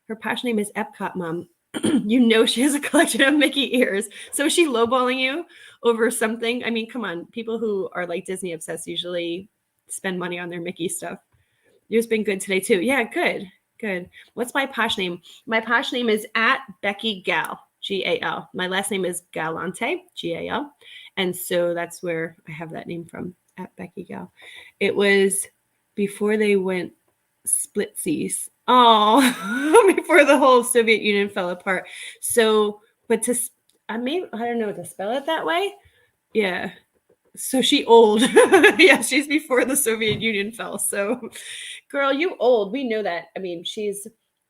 Her passion name is Epcot Mom. You know she has a collection of Mickey ears. So is she lowballing you over something? I mean, come on. People who are like Disney obsessed usually spend money on their Mickey stuff. Yours been good today too. Yeah, good. What's my posh name? My posh name is at Becky Gal, Gal. My last name is Galante, Gal. And so that's where I have that name from, at Becky Gal. It was before they went splitsies. Oh, before the whole Soviet Union fell apart. So, but I don't know, to spell it that way. Yeah. So she old. Yeah, she's before the Soviet Union fell. So, girl, you old. We know that. I mean,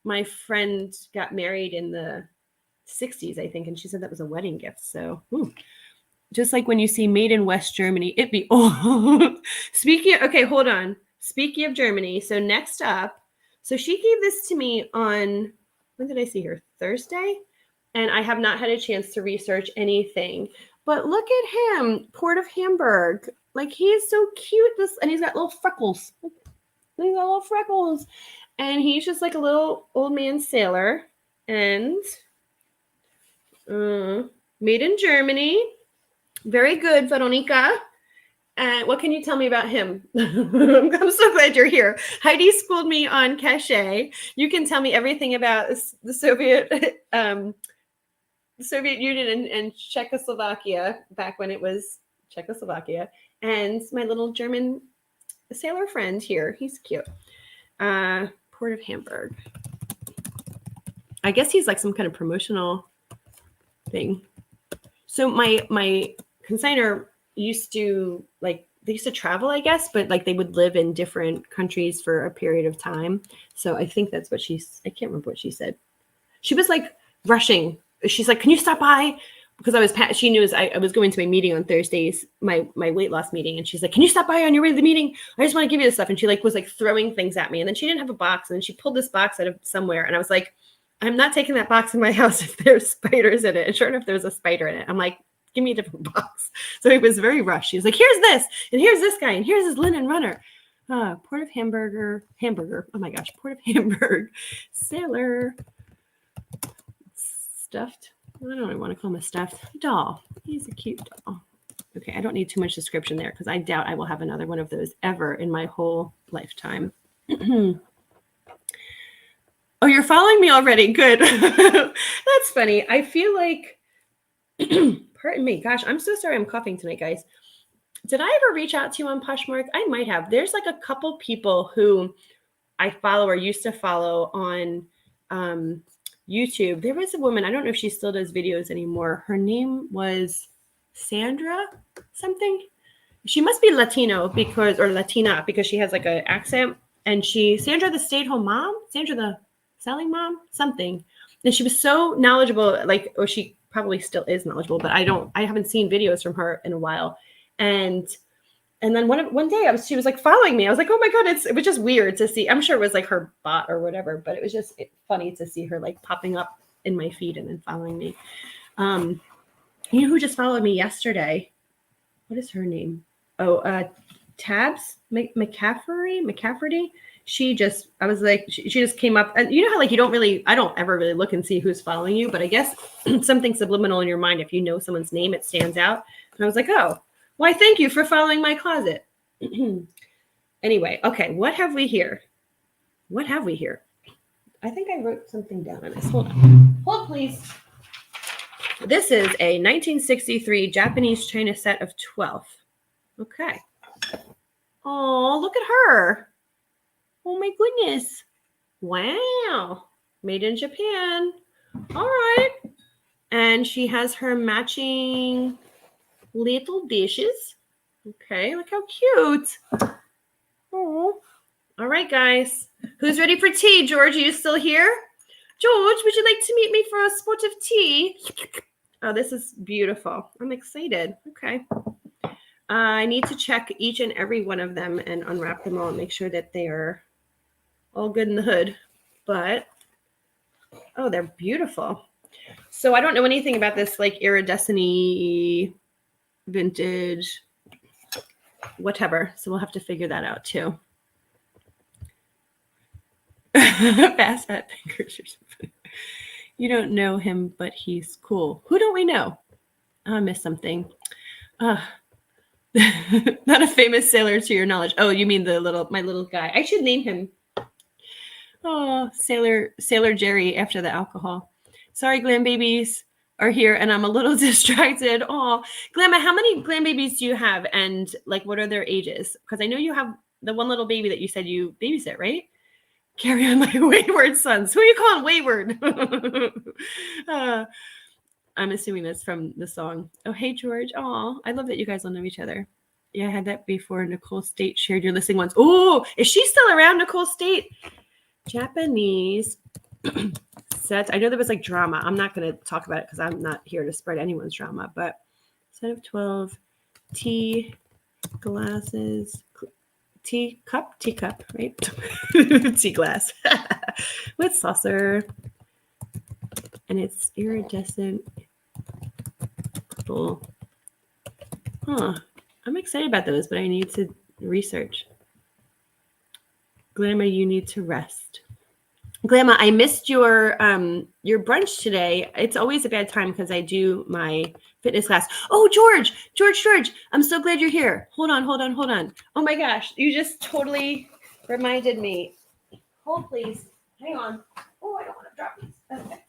my friend got married in the 60s, I think, and she said that was a wedding gift. So, just like when you see made in West Germany, it be old. Okay, hold on. Speaking of Germany, so next up, so she gave this to me on, when did I see her? Thursday? And I have not had a chance to research anything. But look at him, Port of Hamburg. Like, he is so cute. And he's got little freckles. And he's just like a little old man sailor. And made in Germany. Very good, Veronica. What can you tell me about him? I'm so glad you're here. Heidi schooled me on cachet. You can tell me everything about the Soviet Union and Czechoslovakia back when it was Czechoslovakia. And my little German sailor friend here. He's cute. Port of Hamburg. I guess he's like some kind of promotional thing. So my consignor used to travel, I guess, but like they would live in different countries for a period of time. So I think that's what I can't remember what she said. She was like rushing. She's like, can you stop by? Because she knew I was going to my meeting on Thursdays, my weight loss meeting. And she's like, can you stop by on your way to the meeting? I just want to give you this stuff. And she was throwing things at me. And then she didn't have a box. And then she pulled this box out of somewhere. And I was like, I'm not taking that box in my house if there's spiders in it. And sure enough, there was a spider in it. I'm like, give me a different box. So it was very rushed. She was like, here's this, and here's this guy, and here's his linen runner. Port of Hamburger. Oh my gosh, Port of Hamburg. Sailor. Stuffed. I don't even want to call him a stuffed doll. He's a cute doll. Okay, I don't need too much description there because I doubt I will have another one of those ever in my whole lifetime. Oh, you're following me already. Good. That's funny. I feel like, pardon me. Gosh, I'm so sorry I'm coughing tonight, guys. Did I ever reach out to you on Poshmark? I might have. There's like a couple people who I follow or used to follow on YouTube. There was a woman, I don't know if she still does videos anymore. Her name was Sandra something. She must be Latino or Latina because she has like an accent. And Sandra the stay-at-home mom, Sandra the selling mom, something. And she was so knowledgeable, or she probably still is knowledgeable, but I haven't seen videos from her in a while. And then one day she was like following me. I was like, oh my God, it was just weird to see. I'm sure it was like her bot or whatever, but it was just funny to see her like popping up in my feed and then following me. You know who just followed me yesterday? What is her name? Oh, Tabs McCafferty. I was like, she just came up, and you know how like I don't ever really look and see who's following you, but I guess something subliminal in your mind, if you know someone's name, it stands out. And I was like, oh, why, thank you for following my closet. Anyway, okay, what have we here? I think I wrote something down on this. Hold on. Hold, please. This is a 1963 Japanese china set of 12. Okay. Oh, look at her. Oh my goodness. Wow. Made in Japan. All right. And she has her matching little dishes. Okay, look how cute. Oh. All right, guys. Who's ready for tea? George, are you still here? George, would you like to meet me for a spot of tea? Oh, this is beautiful. I'm excited. Okay. I need to check each and every one of them and unwrap them all and make sure that they are all good in the hood. But, oh, they're beautiful. So I don't know anything about this like iridescent-y vintage whatever. So we'll have to figure that out too. Fast fat fingers or something. You don't know him, but he's cool. Who don't we know? Oh, I missed something. Not a famous sailor to your knowledge. Oh, you mean my little guy. I should name him. Oh, Sailor Jerry after the alcohol. Sorry, glam babies are here and I'm a little distracted. Oh, Glamma, how many glam babies do you have? And like, what are their ages? Because I know you have the one little baby that you said you babysit, right? Carry on my wayward sons. Who are you calling wayward? I'm assuming that's from the song. Oh, hey, George. Oh, I love that you guys all know each other. Yeah, I had that before. Nicole State shared your listing once. Oh, is she still around, Nicole State? Japanese sets. I know there was like drama. I'm not going to talk about it because I'm not here to spread anyone's drama, but set of 12 tea glasses, teacup, right? Tea glass with saucer. And it's iridescent purple. Huh. I'm excited about those, but I need to research. Glamma, you need to rest. Glamma, I missed your brunch today. It's always a bad time because I do my fitness class. Oh, George. I'm so glad you're here. Hold on. Oh my gosh, you just totally reminded me. Hold, please. Hang on. Oh, I don't want to drop these. Okay.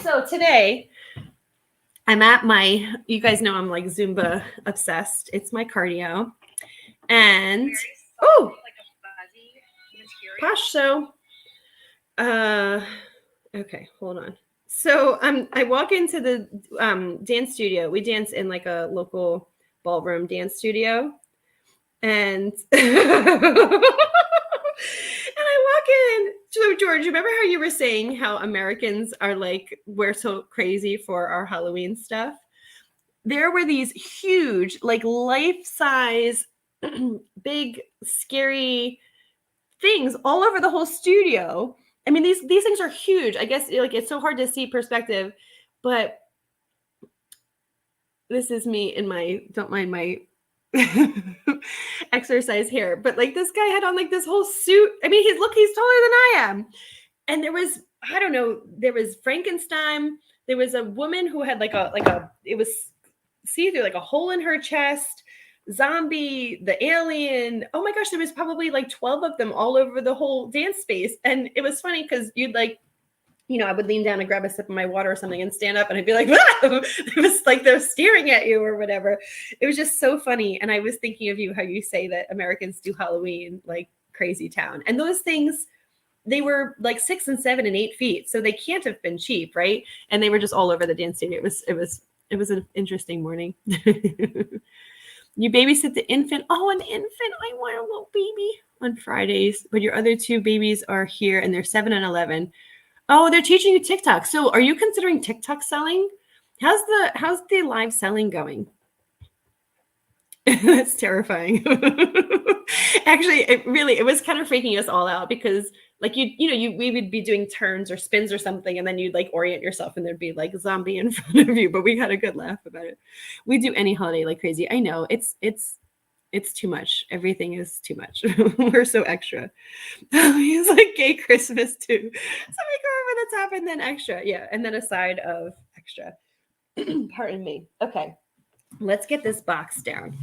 So today, I'm at you guys know I'm like Zumba obsessed. It's my cardio. And, oh, Posh, so, okay, hold on. So I walk into the dance studio. We dance in like a local ballroom dance studio. And and I walk in. So George, remember how you were saying how Americans are like, we're so crazy for our Halloween stuff? There were these huge, like life-size, big, scary things all over the whole studio. I mean, these things are huge. I guess like it's so hard to see perspective, but this is me in don't mind my exercise hair. But like this guy had on like this whole suit. I mean, he's taller than I am. And there was, I don't know, there was Frankenstein. There was a woman who had it was see through like a hole in her chest. Zombie, the alien. Oh my gosh, there was probably like 12 of them all over the whole dance space. And it was funny because you'd like, I would lean down and grab a sip of my water or something and stand up and I'd be like, ah! It was like they're staring at you or whatever. It was just so funny. And I was thinking of you, how you say that Americans do Halloween like crazy town. And those things, they were like 6 and 7 and 8 feet. So they can't have been cheap, right? And they were just all over the dance studio. It was an interesting morning. You babysit the infant. Oh, an infant. I want a little baby on Fridays. But your other 2 babies are here and they're 7 and 11. Oh, they're teaching you TikTok. So are you considering TikTok selling? How's the live selling going? That's terrifying. Actually, it was kind of freaking us all out because like we would be doing turns or spins or something, and then you'd like orient yourself and there'd be like a zombie in front of you, but we had a good laugh about it. We do any holiday like crazy. I know it's too much. Everything is too much. We're so extra. He's like gay Christmas too. So we go over the top and then extra. Yeah. And then a side of extra. Pardon me. Okay. Let's get this box down.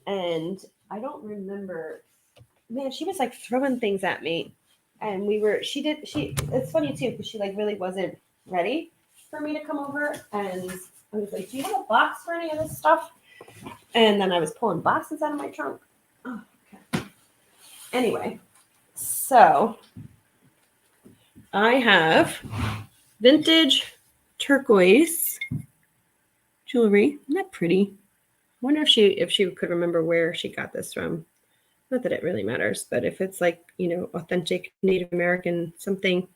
And I don't remember, man, she was like throwing things at me. And it's funny too, because she like really wasn't ready for me to come over. And I was like, do you have a box for any of this stuff? And then I was pulling boxes out of my trunk. Oh, okay. Anyway, so I have vintage turquoise jewelry. Isn't that pretty? I wonder if she could remember where she got this from. Not that it really matters, but if it's like, authentic Native American something.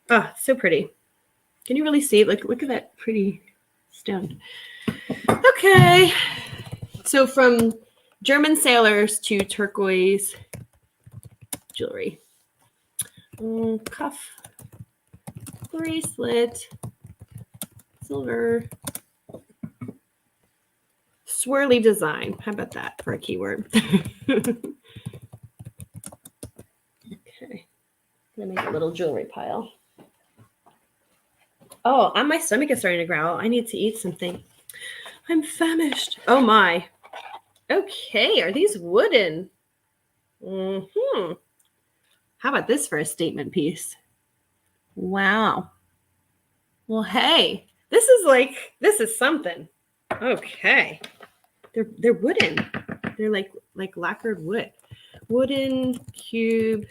Oh, so pretty. Can you really see it? Like, look at that pretty stone. Okay. So from German sailors to turquoise jewelry. Cuff, bracelet, silver, swirly design. How about that for a keyword? Okay. Gonna make a little jewelry pile. Oh, my stomach is starting to growl. I need to eat something. I'm famished. Oh my. Okay, are these wooden? How about this for a statement piece? Wow. Well, hey, this is something. Okay. They're wooden. They're like lacquered wood. Wooden cube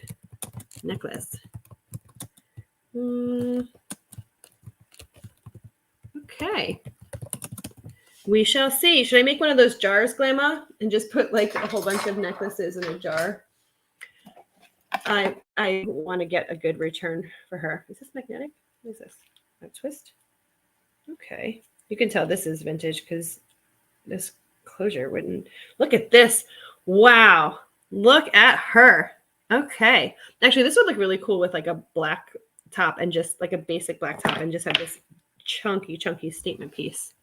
necklace. Okay. We shall see. Should I make one of those jars, Glamma, and just put like a whole bunch of necklaces in a jar? I want to get a good return for her. Is this magnetic? What is this? A twist? Okay. You can tell this is vintage because this closure wouldn't. Look at this. Wow. Look at her. Okay. Actually, this would look really cool with like a black top and just like a basic black top and just have this chunky statement piece.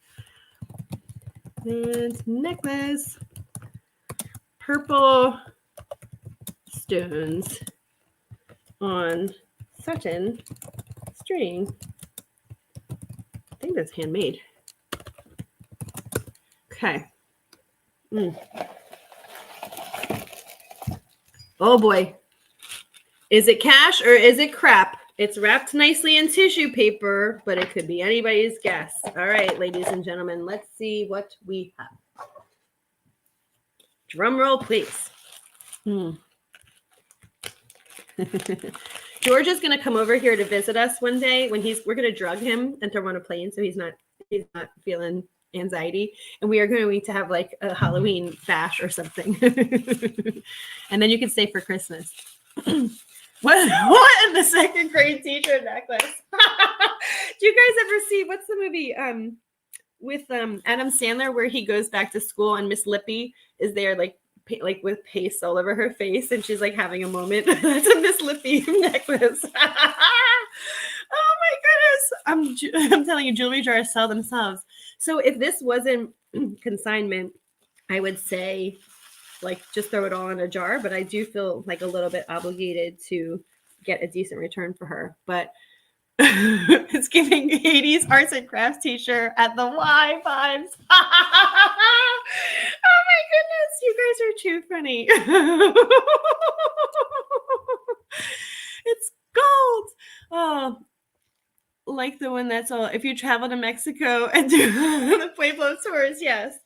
And necklace. Purple stones on satin string. I think that's handmade. Okay. Oh boy. Is it cash or is it crap? It's wrapped nicely in tissue paper, but it could be anybody's guess. All right, ladies and gentlemen, let's see what we have. Drum roll, please. George is going to come over here to visit us one day when we're going to drug him and throw him on a plane so he's not feeling anxiety, and we are going to have like a Halloween bash or something. And then you can stay for Christmas. What in the second grade teacher necklace? Do you guys ever see what's the movie with Adam Sandler where he goes back to school and Miss Lippy is there like with paste all over her face and she's like having a moment? That's a Miss Lippy necklace. Oh my goodness. I'm telling you, jewelry jars sell themselves. So if this wasn't consignment, I would say like just throw it all in a jar, but I do feel like a little bit obligated to get a decent return for her. But it's giving 80s arts and crafts teacher at the Y vibes. Oh my goodness, you guys are too funny. It's gold. Oh, like the one that's all, if you travel to Mexico and do the Pueblo tours, yes.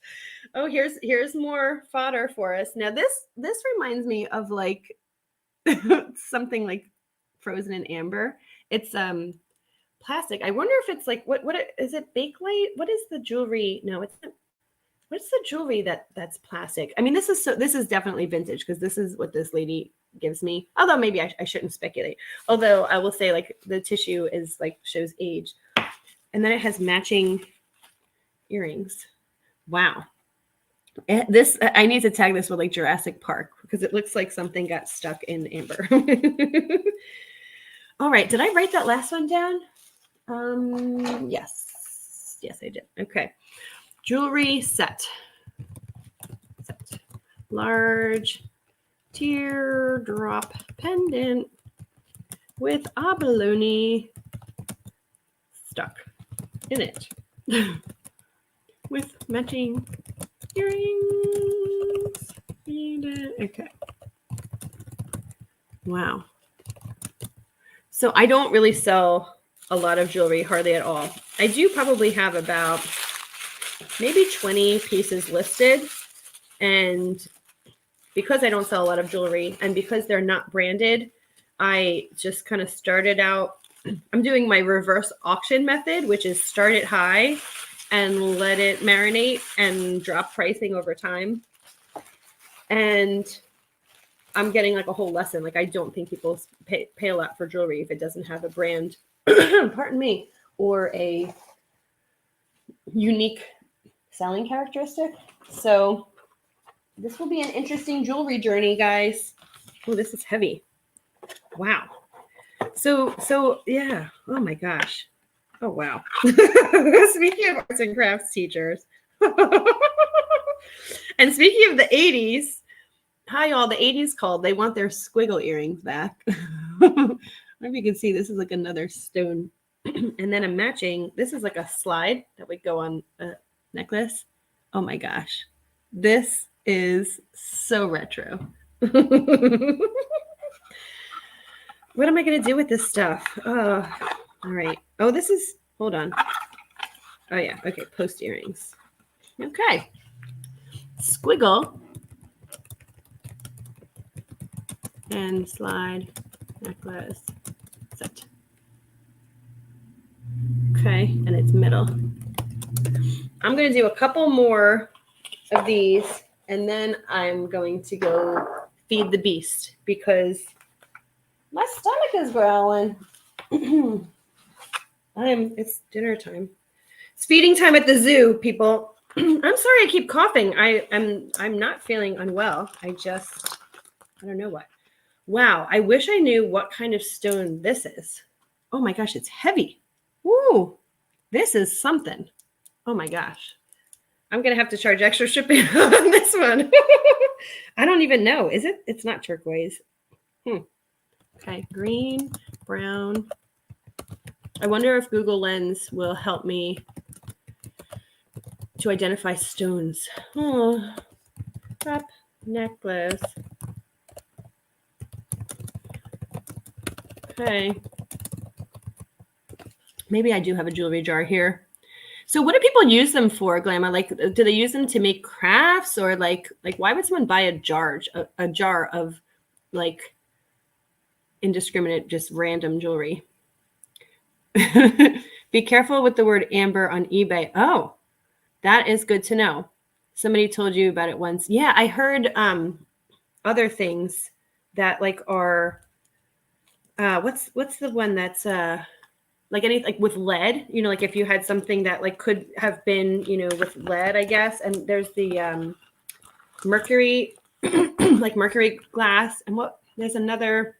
Oh, here's more fodder for us. Now this reminds me of like something like frozen in amber. It's plastic. I wonder if it's like what is it, Bakelite? What is the jewelry? No, it's not. What's the jewelry that's plastic? I mean, this is definitely vintage because this is what this lady gives me. Although maybe I shouldn't speculate. Although I will say like the tissue is like shows age. And then it has matching earrings. Wow. This I need to tag this with like Jurassic Park because it looks like something got stuck in amber. All right, did I write that last one down? Yes, I did. Okay, jewelry set. Large teardrop pendant with abalone stuck in it with matching earrings. Okay. Wow. So I don't really sell a lot of jewelry, hardly at all. I do probably have about maybe 20 pieces listed. And because I don't sell a lot of jewelry and because they're not branded, I just kind of started out. I'm doing my reverse auction method, which is start it high and let it marinate and drop pricing over time. And I'm getting like a whole lesson. Like I don't think people pay a lot for jewelry if it doesn't have a brand, pardon me, or a unique selling characteristic. So this will be an interesting jewelry journey, guys. Oh, this is heavy. Wow. So yeah. Oh my gosh. Oh wow. Speaking of arts and crafts teachers. And speaking of the 80s, hi y'all, the 80s called. They want their squiggle earrings back. Maybe you can see this is like another stone. And then a matching, this is like a slide that would go on a necklace. Oh my gosh. This is so retro. What am I going to do with this stuff? Oh, all right. Oh, this is, hold on. Oh yeah. Okay. Post earrings. Okay. Squiggle and slide necklace set. Okay. And it's middle. I'm going to do a couple more of these and then I'm going to go feed the beast because my stomach is growling. It's dinner time. It's feeding time at the zoo, people. I'm sorry I keep coughing. I'm not feeling unwell. I don't know what. Wow, I wish I knew what kind of stone this is. Oh my gosh, it's heavy. Woo, this is something. Oh my gosh. I'm going to have to charge extra shipping on this one. I don't even know. Is it? It's not turquoise. Okay, green, brown. I wonder if Google Lens will help me to identify stones. Oh, top necklace. Okay. Maybe I do have a jewelry jar here. So what do people use them for, Glamour? Like, do they use them to make crafts or like why would someone buy a jar of like indiscriminate, just random jewelry? Be careful with the word amber on eBay. Oh, that is good to know. Somebody told you about it once. Yeah, I heard other things that like are what's the one that's like any like with lead, you know, like if you had something that like could have been, you know, with lead, I guess. And there's the mercury, like mercury glass. And there's another,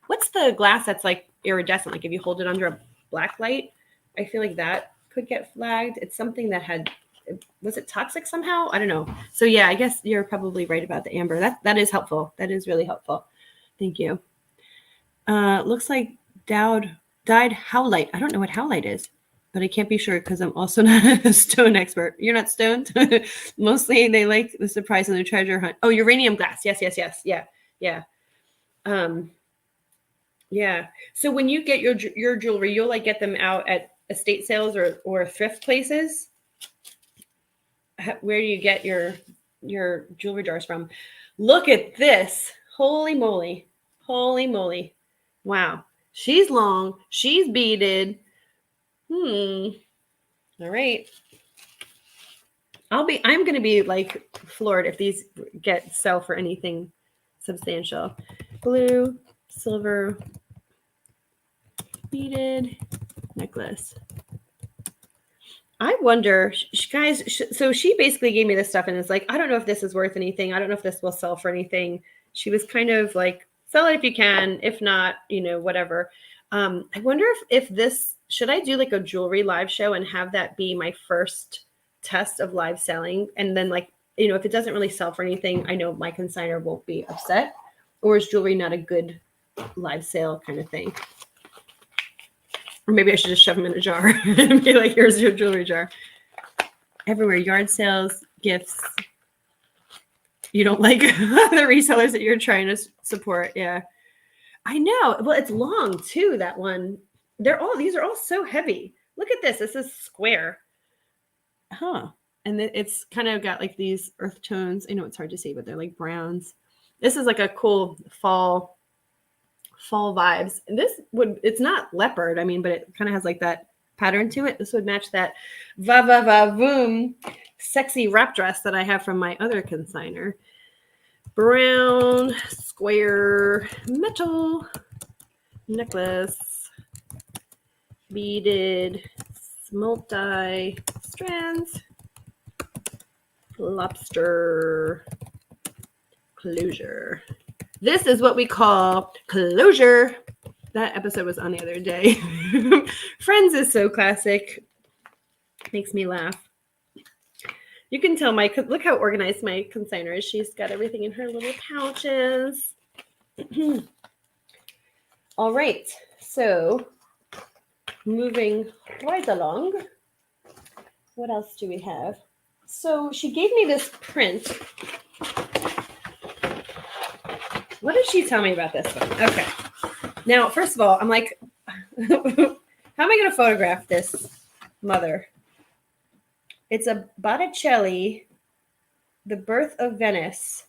what's the glass that's like iridescent? Like if you hold it under a black light, I feel like that could get flagged. It's something that had was it toxic somehow? I don't know. So yeah, I guess you're probably right about the amber. That is helpful. That is really helpful. Thank you. Looks like dyed howlite. I don't know what howlite is, but I can't be sure because I'm also not a stone expert. You're not stoned? Mostly they like the surprise and the treasure hunt. Oh, uranium glass. Yes. Yeah. Yeah. So when you get your jewelry, you'll like get them out at estate sales or thrift places. Where do you get your jewelry jars from? Look at this. Holy moly. Wow. She's long. She's beaded. All right. I'm going to be like floored if these sell for anything substantial. Blue, silver, beaded necklace. I wonder, guys, so she basically gave me this stuff and it's like, I don't know if this is worth anything. I don't know if this will sell for anything. She was kind of like, sell it if you can. If not, whatever. I wonder if this, should I do like a jewelry live show and have that be my first test of live selling? And then like, if it doesn't really sell for anything, I know my consignor won't be upset. Or is jewelry not a good live sale kind of thing? Or maybe I should just shove them in a jar and be like, here's your jewelry jar. Everywhere, yard sales, gifts. You don't like the resellers that you're trying to support. Yeah. I know. Well, it's long too, that one. These are all so heavy. Look at this. This is square. Huh. And it's kind of got like these earth tones. I know it's hard to see, but they're like browns. This is like a cool fall vibes. And it's not leopard, but it kind of has like that pattern to it. This would match that voom sexy wrap dress that I have from my other consignor. Brown square metal necklace, beaded multi strands, lobster closure. This is what we call closure. That episode was on the other day. Friends is so classic. Makes me laugh. You can tell look how organized my consignor is. She's got everything in her little pouches. All right. So moving right along. What else do we have? So she gave me this print. What did she tell me about this one? Okay. Now, first of all, I'm like, how am I going to photograph this mother? It's a Botticelli, The Birth of Venice,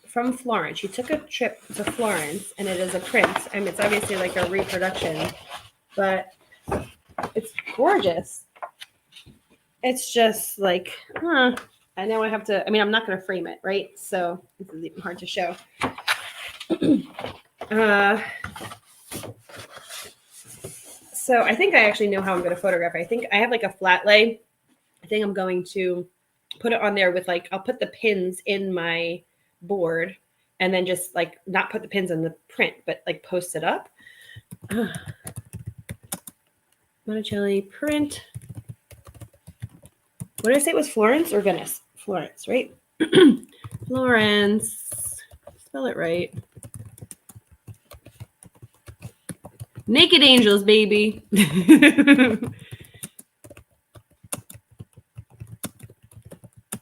from Florence. She took a trip to Florence, and it is a print. It's obviously like a reproduction, but it's gorgeous. It's just like, I know I have to, I'm not going to frame it, right? So this is even hard to show. So I think I actually know how I'm going to photograph it. I think I have like a flat lay. I think I'm going to put it on there with like, I'll put the pins in my board and then just like not put the pins in the print, but like post it up. Botticelli print. What did I say it was? Florence or Venice? Florence, right? Florence. Spell it right. Naked Angels, baby.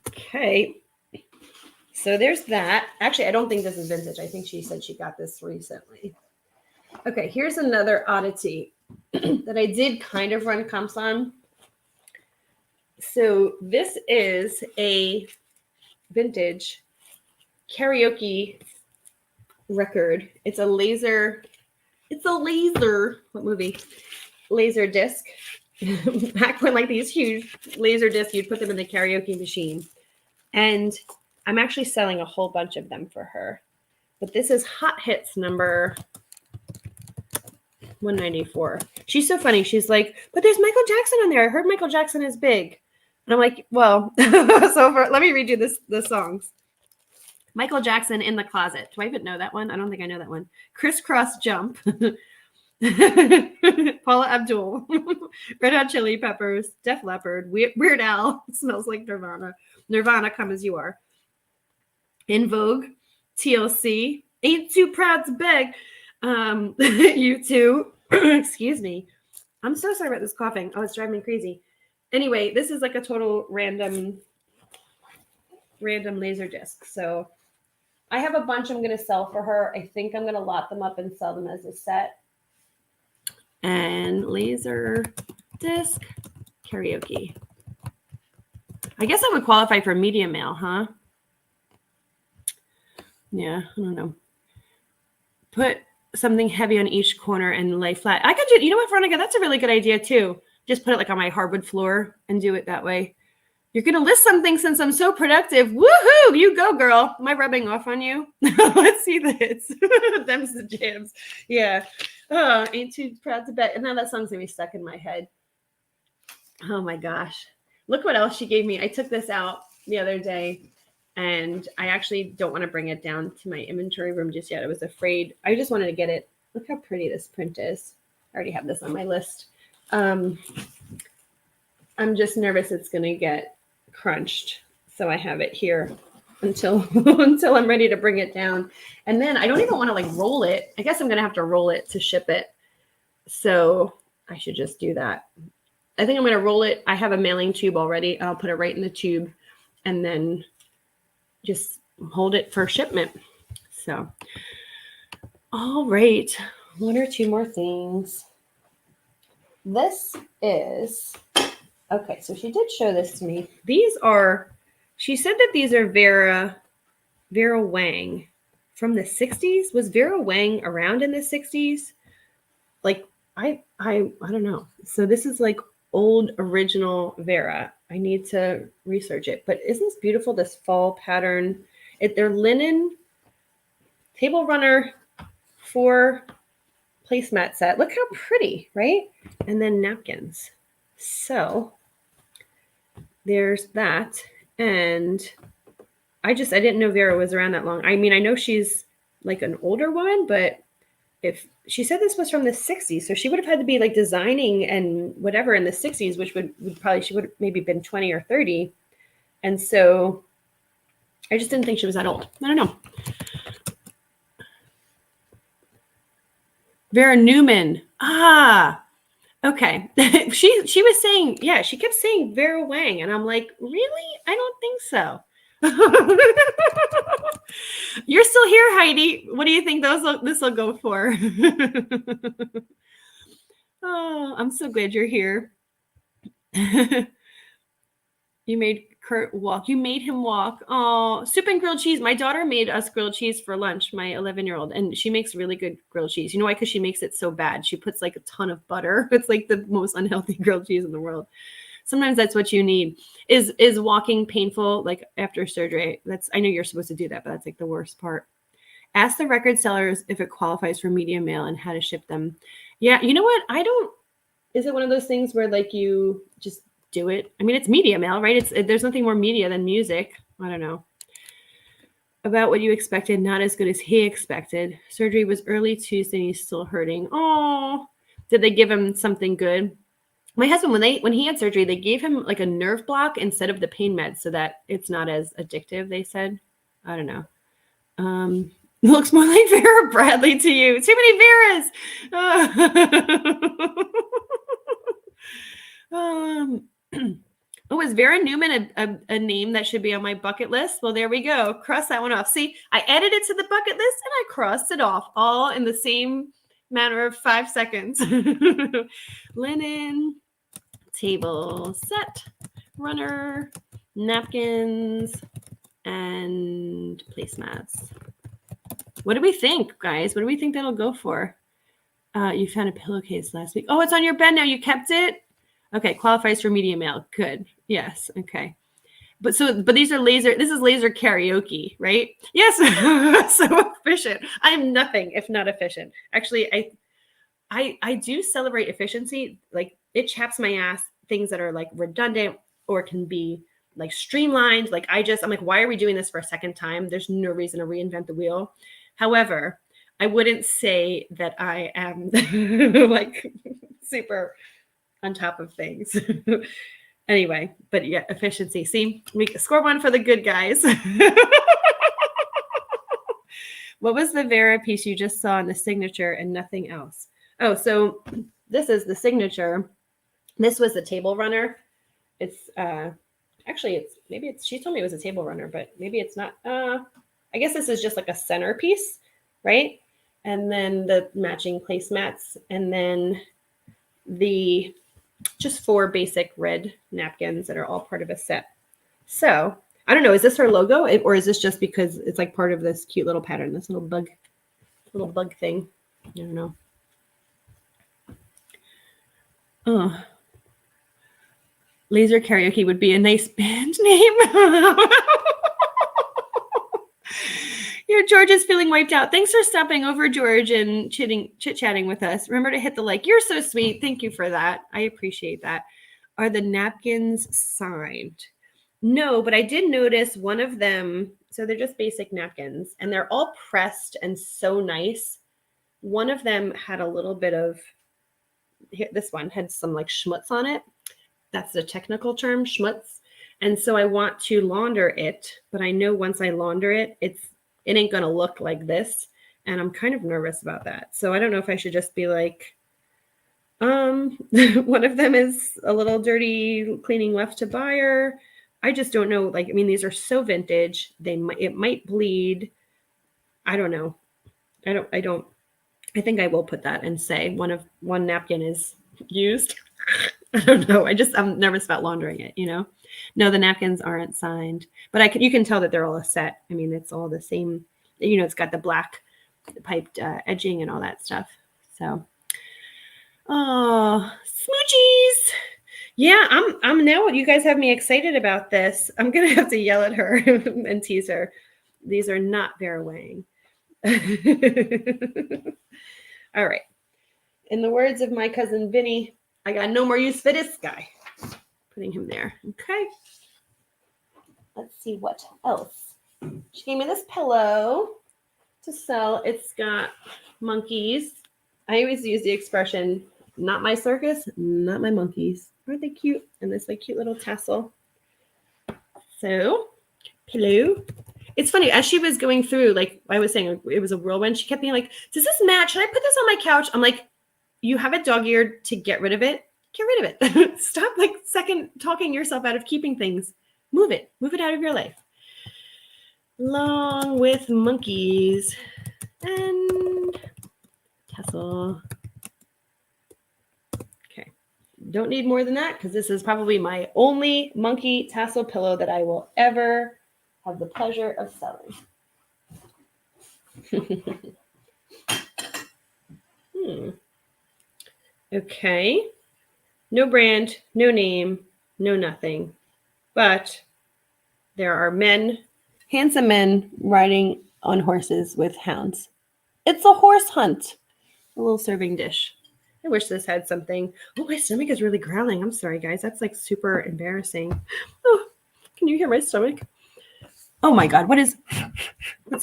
Okay. So there's that. Actually, I don't think this is vintage. I think she said she got this recently. Okay, here's another oddity that I did kind of run comps on. So this is a vintage karaoke record. It's a laser. What movie? Laser disc. Back when like these huge laser discs, you'd put them in the karaoke machine. And I'm actually selling a whole bunch of them for her. But this is Hot Hits number 194. She's so funny. She's like, but there's Michael Jackson on there. I heard Michael Jackson is big. And I'm like, well, let me read you the songs. Michael Jackson, In the Closet. Do I even know that one? I don't think I know that one. Crisscross Jump. Paula Abdul, Red Hot Chili Peppers, Def Leppard, Weird Al, Smells Like Nirvana, Nirvana, Come As You Are, In Vogue, TLC, Ain't Too Proud to Beg, U2, excuse me. I'm so sorry about this coughing. Oh, it's driving me crazy. Anyway, this is like a total random laser disc. So I have a bunch I'm going to sell for her. I think I'm going to lot them up and sell them as a set. And laser disc karaoke. I guess I would qualify for medium mail, huh? Yeah, I don't know. Put something heavy on each corner and lay flat. I could do, you know what, Veronica, that's a really good idea too. Just put it like on my hardwood floor and do it that way. You're going to list something since I'm so productive. Woohoo! You go, girl. Am I rubbing off on you? Let's see this. Them's the jams. Yeah. Oh, Ain't Too Proud to Bet. And now that song's going to be stuck in my head. Oh my gosh. Look what else she gave me. I took this out the other day and I actually don't want to bring it down to my inventory room just yet. I was afraid. I just wanted to get it. Look how pretty this print is. I already have this on my list. I'm just nervous it's going to get crunched. So I have it here until I'm ready to bring it down. And then I don't even want to like roll it. I guess I'm going to have to roll it to ship it. So I should just do that. I think I'm going to roll it. I have a mailing tube already. I'll put it right in the tube and then just hold it for shipment. So, all right. One or two more things. This is, okay, so she did show this to me. These are, she said that these are Vera Wang from the 60s. Was Vera Wang around in the 60s? Like, I don't know. So this is like old original Vera. I need to research it. But isn't this beautiful, this fall pattern? They're linen table runner 4 placemat set. Look how pretty, right? And then napkins. So there's that. And I didn't know Vera was around that long. I mean, I know she's like an older woman, but if she said this was from the 60s, so she would have had to be like designing and whatever in the 60s, which would probably, she would have maybe been 20 or 30. And so I just didn't think she was that old. I don't know. Vera Newman. Ah, okay. She was saying, yeah, she kept saying Vera Wang. And I'm like, really? I don't think so. You're still here, Heidi. What do you think this will go for? Oh, I'm so glad you're here. You made Kurt walk. You made him walk. Oh, soup and grilled cheese. My daughter made us grilled cheese for lunch, my 11-year-old, and she makes really good grilled cheese. You know why? Because she makes it so bad. She puts like a ton of butter. It's like the most unhealthy grilled cheese in the world. Sometimes that's what you need. Is walking painful like after surgery? I know you're supposed to do that, but that's like the worst part. Ask the record sellers if it qualifies for media mail and how to ship them. Yeah, you know what? Is it one of those things where like you just do it? I mean, it's media mail, right? There's nothing more media than music. I don't know. About what you expected, not as good as he expected. Surgery was early Tuesday and he's still hurting. Oh, did they give him something good? My husband, when he had surgery, they gave him like a nerve block instead of the pain meds so that it's not as addictive, they said. I don't know. It looks more like Vera Bradley to you. Too many Veras. Oh, is Vera Newman a name that should be on my bucket list? Well, there we go. Cross that one off. See, I added it to the bucket list and I crossed it off all in the same matter of 5 seconds. Linen, table set, runner, napkins, and placemats. What do we think, guys? What do we think that'll go for? You found a pillowcase last week. Oh, it's on your bed now. You kept it? Okay, qualifies for media mail. Good. Yes. Okay. But these are this is laser karaoke, right? Yes. So efficient. I'm nothing if not efficient. Actually, I do celebrate efficiency. Like it chaps my ass, things that are like redundant or can be like streamlined. Like I'm like, why are we doing this for a second time? There's no reason to reinvent the wheel. However, I wouldn't say that I am like super on top of things. Anyway, but yeah, efficiency. See, we score one for the good guys. What was the Vera piece you just saw in the signature and nothing else? Oh, so this is the signature. This was the table runner. It's actually it's she told me it was a table runner, but maybe it's not. I guess this is just like a centerpiece, right? And then the matching placemats, and then the just 4 basic red napkins that are all part of a set. So I don't know, is this her logo, or is this just because it's like part of this cute little pattern, this little bug thing? I don't know. Oh, Laser Karaoke would be a nice band name. Your George is feeling wiped out. Thanks for stopping over, George, and chit-chatting with us. Remember to hit the like. You're so sweet. Thank you for that. I appreciate that. Are the napkins signed? No, but I did notice one of them. So they're just basic napkins, and they're all pressed and so nice. One of them had a little bit of, this one had some like schmutz on it. That's the technical term, schmutz. And so I want to launder it, but I know once I launder it, it ain't going to look like this. And I'm kind of nervous about that. So I don't know if I should just be like, one of them is a little dirty, cleaning left to buyer. I just don't know. Like, I mean, these are so vintage. It might bleed. I don't know. I think I will put that and say one napkin is used. I don't know. I'm nervous about laundering it, you know? No, the napkins aren't signed, but you can tell that they're all a set. I mean, it's all the same, you know, it's got the black piped edging and all that stuff. So, oh, smoochies. Yeah, I'm now, you guys have me excited about this. I'm going to have to yell at her and tease her. These are not Vera Wang. All right. In the words of my cousin Vinny, I got no more use for this guy. Putting him there. Okay. Let's see what else. She gave me this pillow to sell. It's got monkeys. I always use the expression, not my circus, not my monkeys. Aren't they cute? And this like cute little tassel. So, pillow. It's funny, as she was going through, like I was saying, it was a whirlwind. She kept being like, does this match? Should I put this on my couch? I'm like, you have it dog-eared to get rid of it. Get rid of it. Stop like second talking yourself out of keeping things. Move it out of your life. Along with monkeys and tassel. Okay. Don't need more than that because this is probably my only monkey tassel pillow that I will ever have the pleasure of selling. Okay. No brand, no name, no nothing. But there are men, handsome men, riding on horses with hounds. It's a horse hunt. A little serving dish. I wish this had something. Oh, my stomach is really growling. I'm sorry, guys. That's like super embarrassing. Oh, can you hear my stomach? Oh my God. What's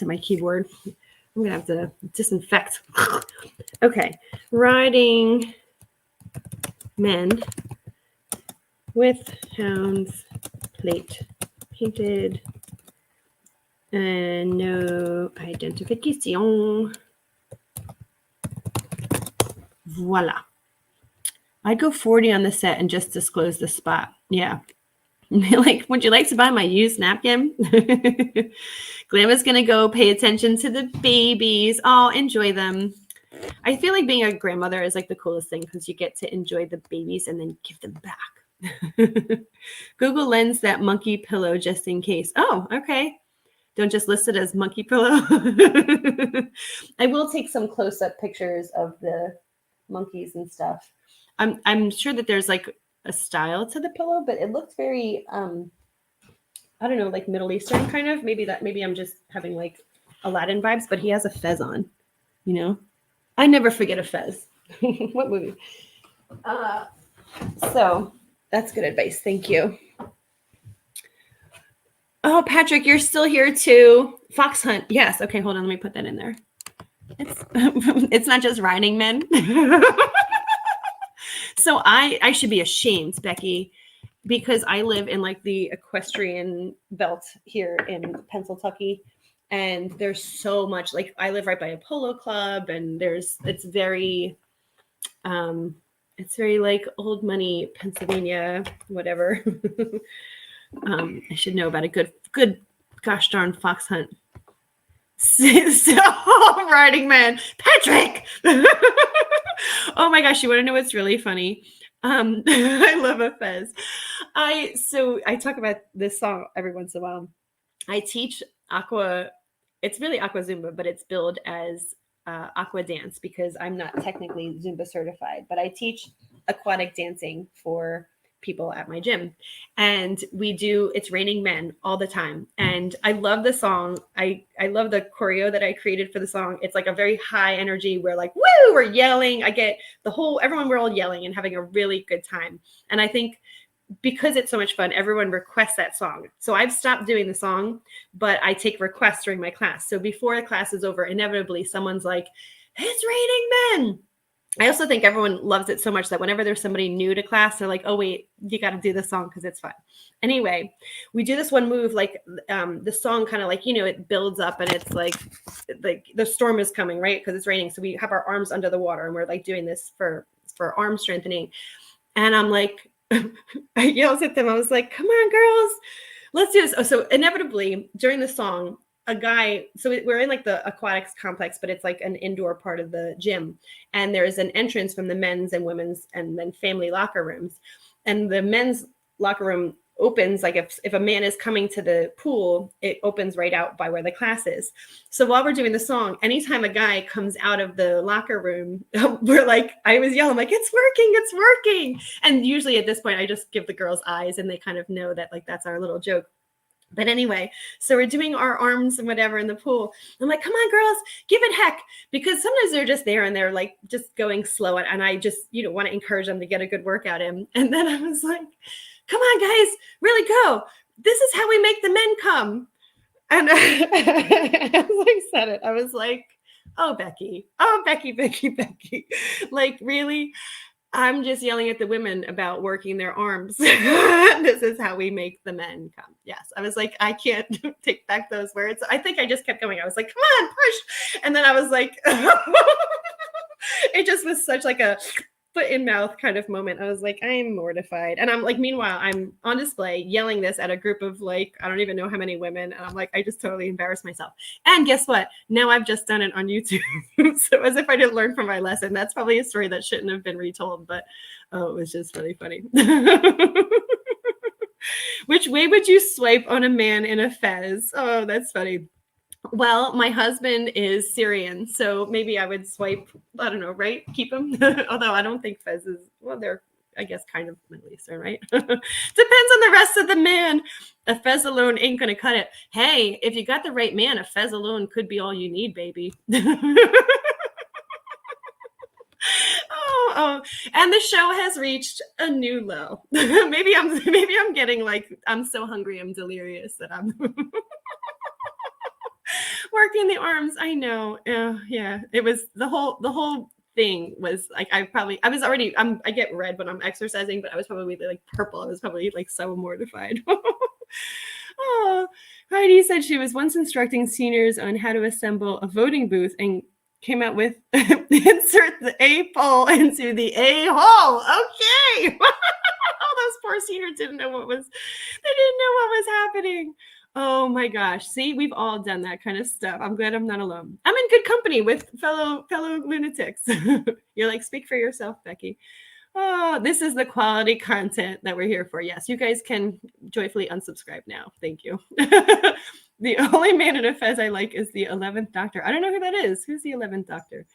in my keyboard? I'm going to have to disinfect. Okay. Riding men with hounds, plate painted, and no identification. Voila. I'd go 40 on the set and just disclose the spot. Yeah. Like, would you like to buy my used napkin? Glam is going to go pay attention to the babies. Oh, enjoy them. I feel like being a grandmother is like the coolest thing because you get to enjoy the babies and then give them back. Google Lens that monkey pillow just in case. Oh, okay. Don't just list it as monkey pillow. I will take some close-up pictures of the monkeys and stuff. I'm sure that there's like a style to the pillow, but it looked very I don't know, like Middle Eastern kind of. Maybe I'm just having like Aladdin vibes, but he has a fez on, you know. I never forget a fez. What movie? So that's good advice. Thank you. Oh, Patrick, you're still here too. Fox hunt. Yes. Okay, hold on. Let me put that in there. It's not just riding men. So I should be ashamed, Becky, because I live in like the equestrian belt here in Pennsylvania, and there's so much, like I live right by a polo club, and it's very like old money Pennsylvania, whatever. I should know about a good gosh darn fox hunt. So riding man, Patrick. Oh my gosh, you want to know what's really funny? I love a fez. I talk about this song every once in a while. I teach aqua. It's really aqua Zumba, but it's billed as aqua dance because I'm not technically Zumba certified, but I teach aquatic dancing for people at my gym, and it's raining men all the time, and I love the song. I love the choreo that I created for the song. It's like a very high energy. We're like, woo, we're yelling. I get everyone, we're all yelling and having a really good time. And I think because it's so much fun, everyone requests that song. So I've stopped doing the song, but I take requests during my class. So before the class is over, inevitably someone's like, it's raining men. I also think everyone loves it so much that whenever there's somebody new to class, they're like, oh, wait, you got to do the song because it's fun. Anyway, we do this one move, like the song kind of like, it builds up and it's like the storm is coming, right? Because it's raining. So we have our arms under the water and we're like doing this for arm strengthening. And I'm like, I yelled at them. I was like, come on, girls, let's do this. Oh, so inevitably during the song, a guy, so we're in like the aquatics complex, but it's like an indoor part of the gym. And there's an entrance from the men's and women's and then family locker rooms. And the men's locker room opens, like if a man is coming to the pool, it opens right out by where the class is. So while we're doing the song, anytime a guy comes out of the locker room, we're like, I was yelling like, it's working. And usually at this point, I just give the girls eyes and they kind of know that like, that's our little joke. But anyway, so we're doing our arms and whatever in the pool. I'm like, come on, girls, give it heck. Because sometimes they're just there and they're like just going slow. And I just, want to encourage them to get a good workout in. And then I was like, come on, guys, really go. This is how we make the men come. And as I said it, I was like, oh, Becky, Becky. Like, really? I'm just yelling at the women about working their arms. This is how we make the men come. Yes. I was like, I can't take back those words. I think I just kept going. I was like, come on, push. And then I was like, it just was such like a foot in mouth kind of moment. I was like, I'm mortified. And I'm like, meanwhile, I'm on display yelling this at a group of like, I don't even know how many women. And I'm like, I just totally embarrassed myself. And guess what? Now I've just done it on YouTube. So as if I didn't learn from my lesson. That's probably a story that shouldn't have been retold, but it was just really funny. Which way would you swipe on a man in a fez? Oh, that's funny. Well, my husband is Syrian, so maybe I would swipe, I don't know, right? Keep him. Although I don't think fez is, well, they're, I guess, kind of Middle Eastern, right? Depends on the rest of the man. A fez alone ain't going to cut it. Hey, if you got the right man, a fez alone could be all you need, baby. Oh, and the show has reached a new low. maybe I'm getting like, I'm so hungry, I'm delirious that I'm working the arms. I know. Yeah. It was the whole thing was like, I get red when I'm exercising, but I was probably like purple. I was probably like so mortified. Oh, Heidi said she was once instructing seniors on how to assemble a voting booth and came out with insert the A poll into the A hole. Okay. All those poor seniors didn't know what was happening. Oh my gosh. See, we've all done that kind of stuff. I'm glad I'm not alone. I'm in good company with fellow lunatics. You're like, speak for yourself, Becky. Oh, this is the quality content that we're here for. Yes, you guys can joyfully unsubscribe now. Thank you. The only man in a fez I like is the 11th Doctor. I don't know who that is. Who's the 11th Doctor?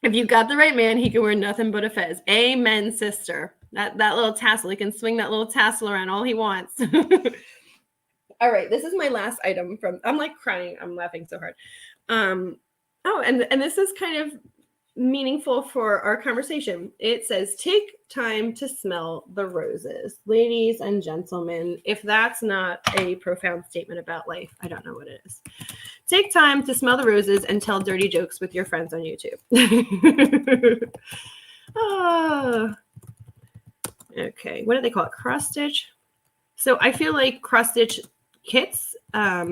If you got the right man, he can wear nothing but a fez. Amen, sister. That little tassel. He can swing that little tassel around all he wants. All right. This is my last item from, I'm like crying. I'm laughing so hard. And this is kind of meaningful for our conversation. It says, take time to smell the roses. Ladies and gentlemen, if that's not a profound statement about life, I don't know what it is. Take time to smell the roses and tell dirty jokes with your friends on YouTube. Okay, what do they call it? Cross stitch? So I feel like cross stitch kits are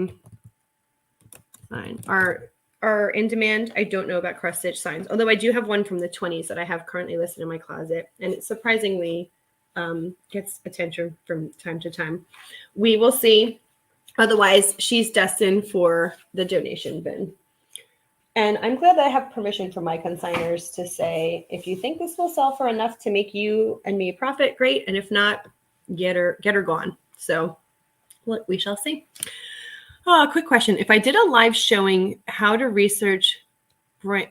in demand. I don't know about cross stitch signs, although I do have one from the 20s that I have currently listed in my closet, and it surprisingly gets attention from time to time. We will see. Otherwise, she's destined for the donation bin. And I'm glad that I have permission from my consigners to say, if you think this will sell for enough to make you and me a profit, great. And if not, get her gone. So we shall see. Oh, quick question. If I did a live showing how to research brands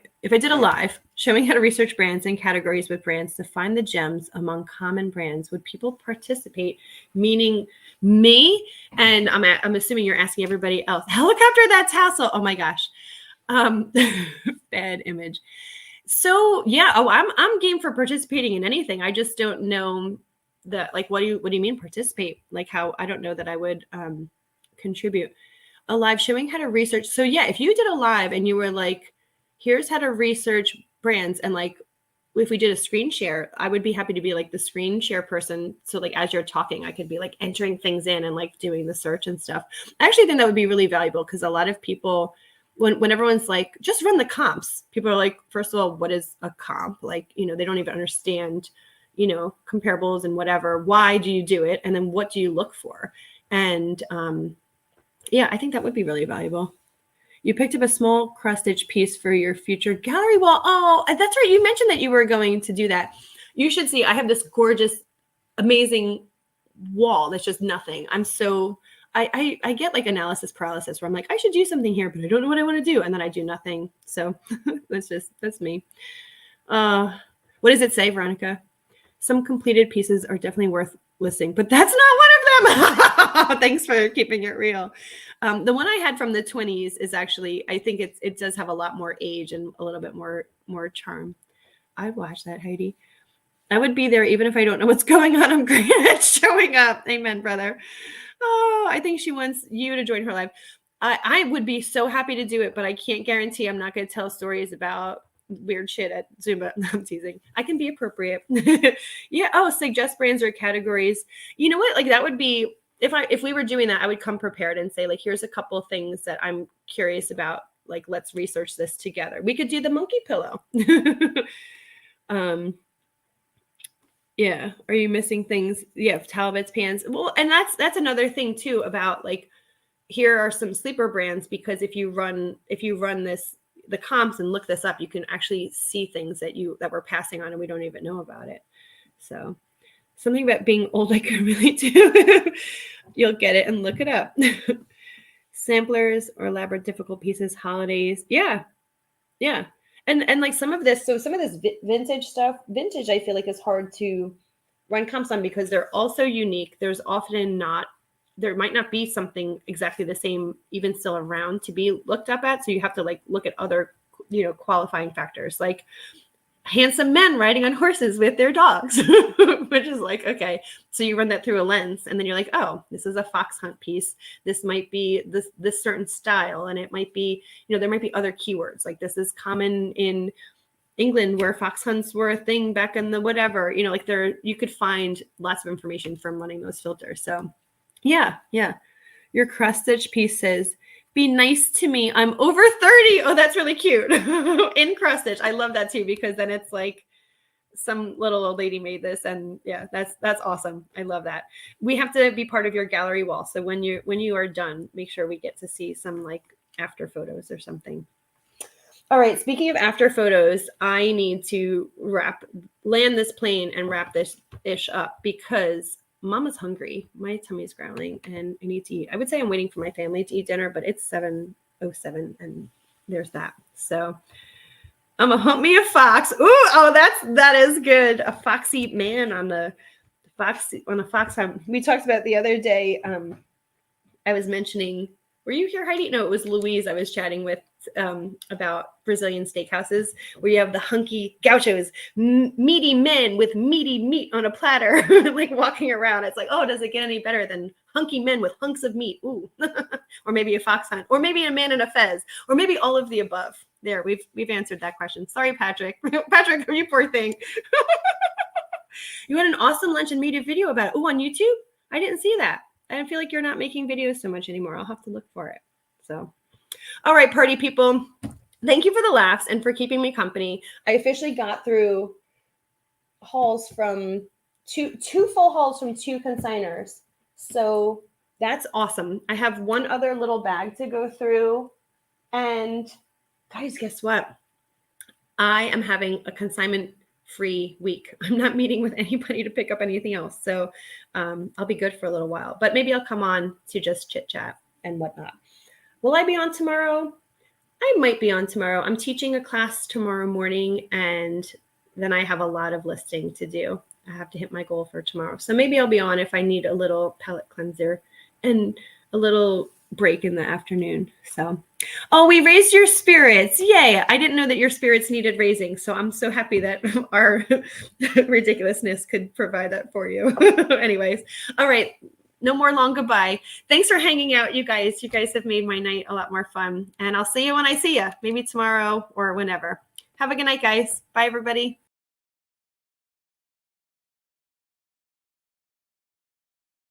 and categories with brands to find the gems among common brands, would people participate? Meaning me? And I'm assuming you're asking everybody else. Helicopter that tassel. Oh my gosh. Bad image. So yeah, I'm game for participating in anything. I just don't know that, like, what do you mean participate? Like, how, I don't know that I would contribute. A live showing how to research. So yeah, if you did a live and you were like, here's how to research brands, and like, if we did a screen share, I would be happy to be like the screen share person. So like, as you're talking, I could be like entering things in and like doing the search and stuff. I actually think that would be really valuable, because a lot of people, when everyone's like, just run the comps, people are like, first of all, what is a comp? Like, they don't even understand, comparables and whatever. Why do you do it? And then what do you look for? And yeah, I think that would be really valuable. You picked up a small cross stitch piece for your future gallery wall. Oh, that's right. You mentioned that you were going to do that. You should see, I have this gorgeous, amazing wall that's just nothing. I get like analysis paralysis, where I'm like, I should do something here, but I don't know what I want to do. And then I do nothing. So that's me. What does it say, Veronica? Some completed pieces are definitely worth listing, but that's not one of them. Thanks for keeping it real. The one I had from the 20s is actually, I think it does have a lot more age and a little bit more charm. I'd watch that, Heidi. I would be there even if I don't know what's going on. I'm great at showing up. Amen, brother. Oh, I think she wants you to join her live. I would be so happy to do it, but I can't guarantee I'm not going to tell stories about weird shit at Zumba. I'm teasing. I can be appropriate. Yeah. Oh, suggest brands or categories. You know what? Like, that would be, if we were doing that, I would come prepared and say, like, here's a couple of things that I'm curious about. Like, let's research this together. We could do the monkey pillow. Yeah. Are you missing things? Yeah. Talbot's pants. Well, and that's another thing too, about like, here are some sleeper brands, because if you run the comps and look this up, you can actually see things that we're passing on and we don't even know about it. So something about being old, I can really do. You'll get it and look it up. Samplers or elaborate difficult pieces, holidays. Yeah. Yeah. And like some of this vintage stuff, I feel like is hard to run comps on, because they're also unique. There might not be something exactly the same even still around to be looked up at. So you have to like look at other, qualifying factors, like handsome men riding on horses with their dogs, which is like, okay. So you run that through a lens, and then you're like, oh, this is a fox hunt piece. This might be this certain style. And it might be, there might be other keywords. Like, this is common in England, where fox hunts were a thing back in the whatever, like you could find lots of information from running those filters. So yeah. Your cross stitch piece says, be nice to me, I'm over 30. Oh, that's really cute. In cross stitch. I love that too, because then it's like some little old lady made this, and yeah, that's awesome. I love that. We have to be part of your gallery wall. So when you are done, make sure we get to see some like after photos or something. All right. Speaking of after photos, I need to land this plane and wrap this ish up, because Mama's hungry. My tummy's growling and I need to eat. I would say I'm waiting for my family to eat dinner, but it's 7:07 and there's that. So I'm gonna hunt me a fox. Ooh, oh, that is good. A foxy man on a fox hunt. We talked about the other day. I was mentioning, were you here, Heidi? No, it was Louise I was chatting with, about Brazilian steakhouses where you have the hunky gauchos, meaty men with meaty meat on a platter, like walking around. It's like, oh, does it get any better than hunky men with hunks of meat? Ooh, or maybe a fox hunt, or maybe a man in a fez, or maybe all of the above. There, we've answered that question. Sorry, Patrick. Patrick, you poor thing. You had an awesome lunch and made a video about it. Oh, on YouTube? I didn't see that. I feel like you're not making videos so much anymore. I'll have to look for it. So, all right, party people. Thank you for the laughs and for keeping me company. I officially got through hauls from two full hauls from 2 consigners. So that's awesome. I have one other little bag to go through. And guys, guess what? I am having a consignment free week. I'm not meeting with anybody to pick up anything else. So I'll be good for a little while, but maybe I'll come on to just chit chat and whatnot. Will I be on tomorrow? I might be on tomorrow. I'm teaching a class tomorrow morning, and then I have a lot of listing to do. I have to hit my goal for tomorrow. So maybe I'll be on if I need a little palette cleanser and a little break in the afternoon. So, oh, we raised your spirits. Yay. I didn't know that your spirits needed raising. So I'm so happy that our ridiculousness could provide that for you. Anyways, all right. No more long goodbye. Thanks for hanging out, you guys. You guys have made my night a lot more fun. And I'll see you when I see you, maybe tomorrow or whenever. Have a good night, guys. Bye, everybody.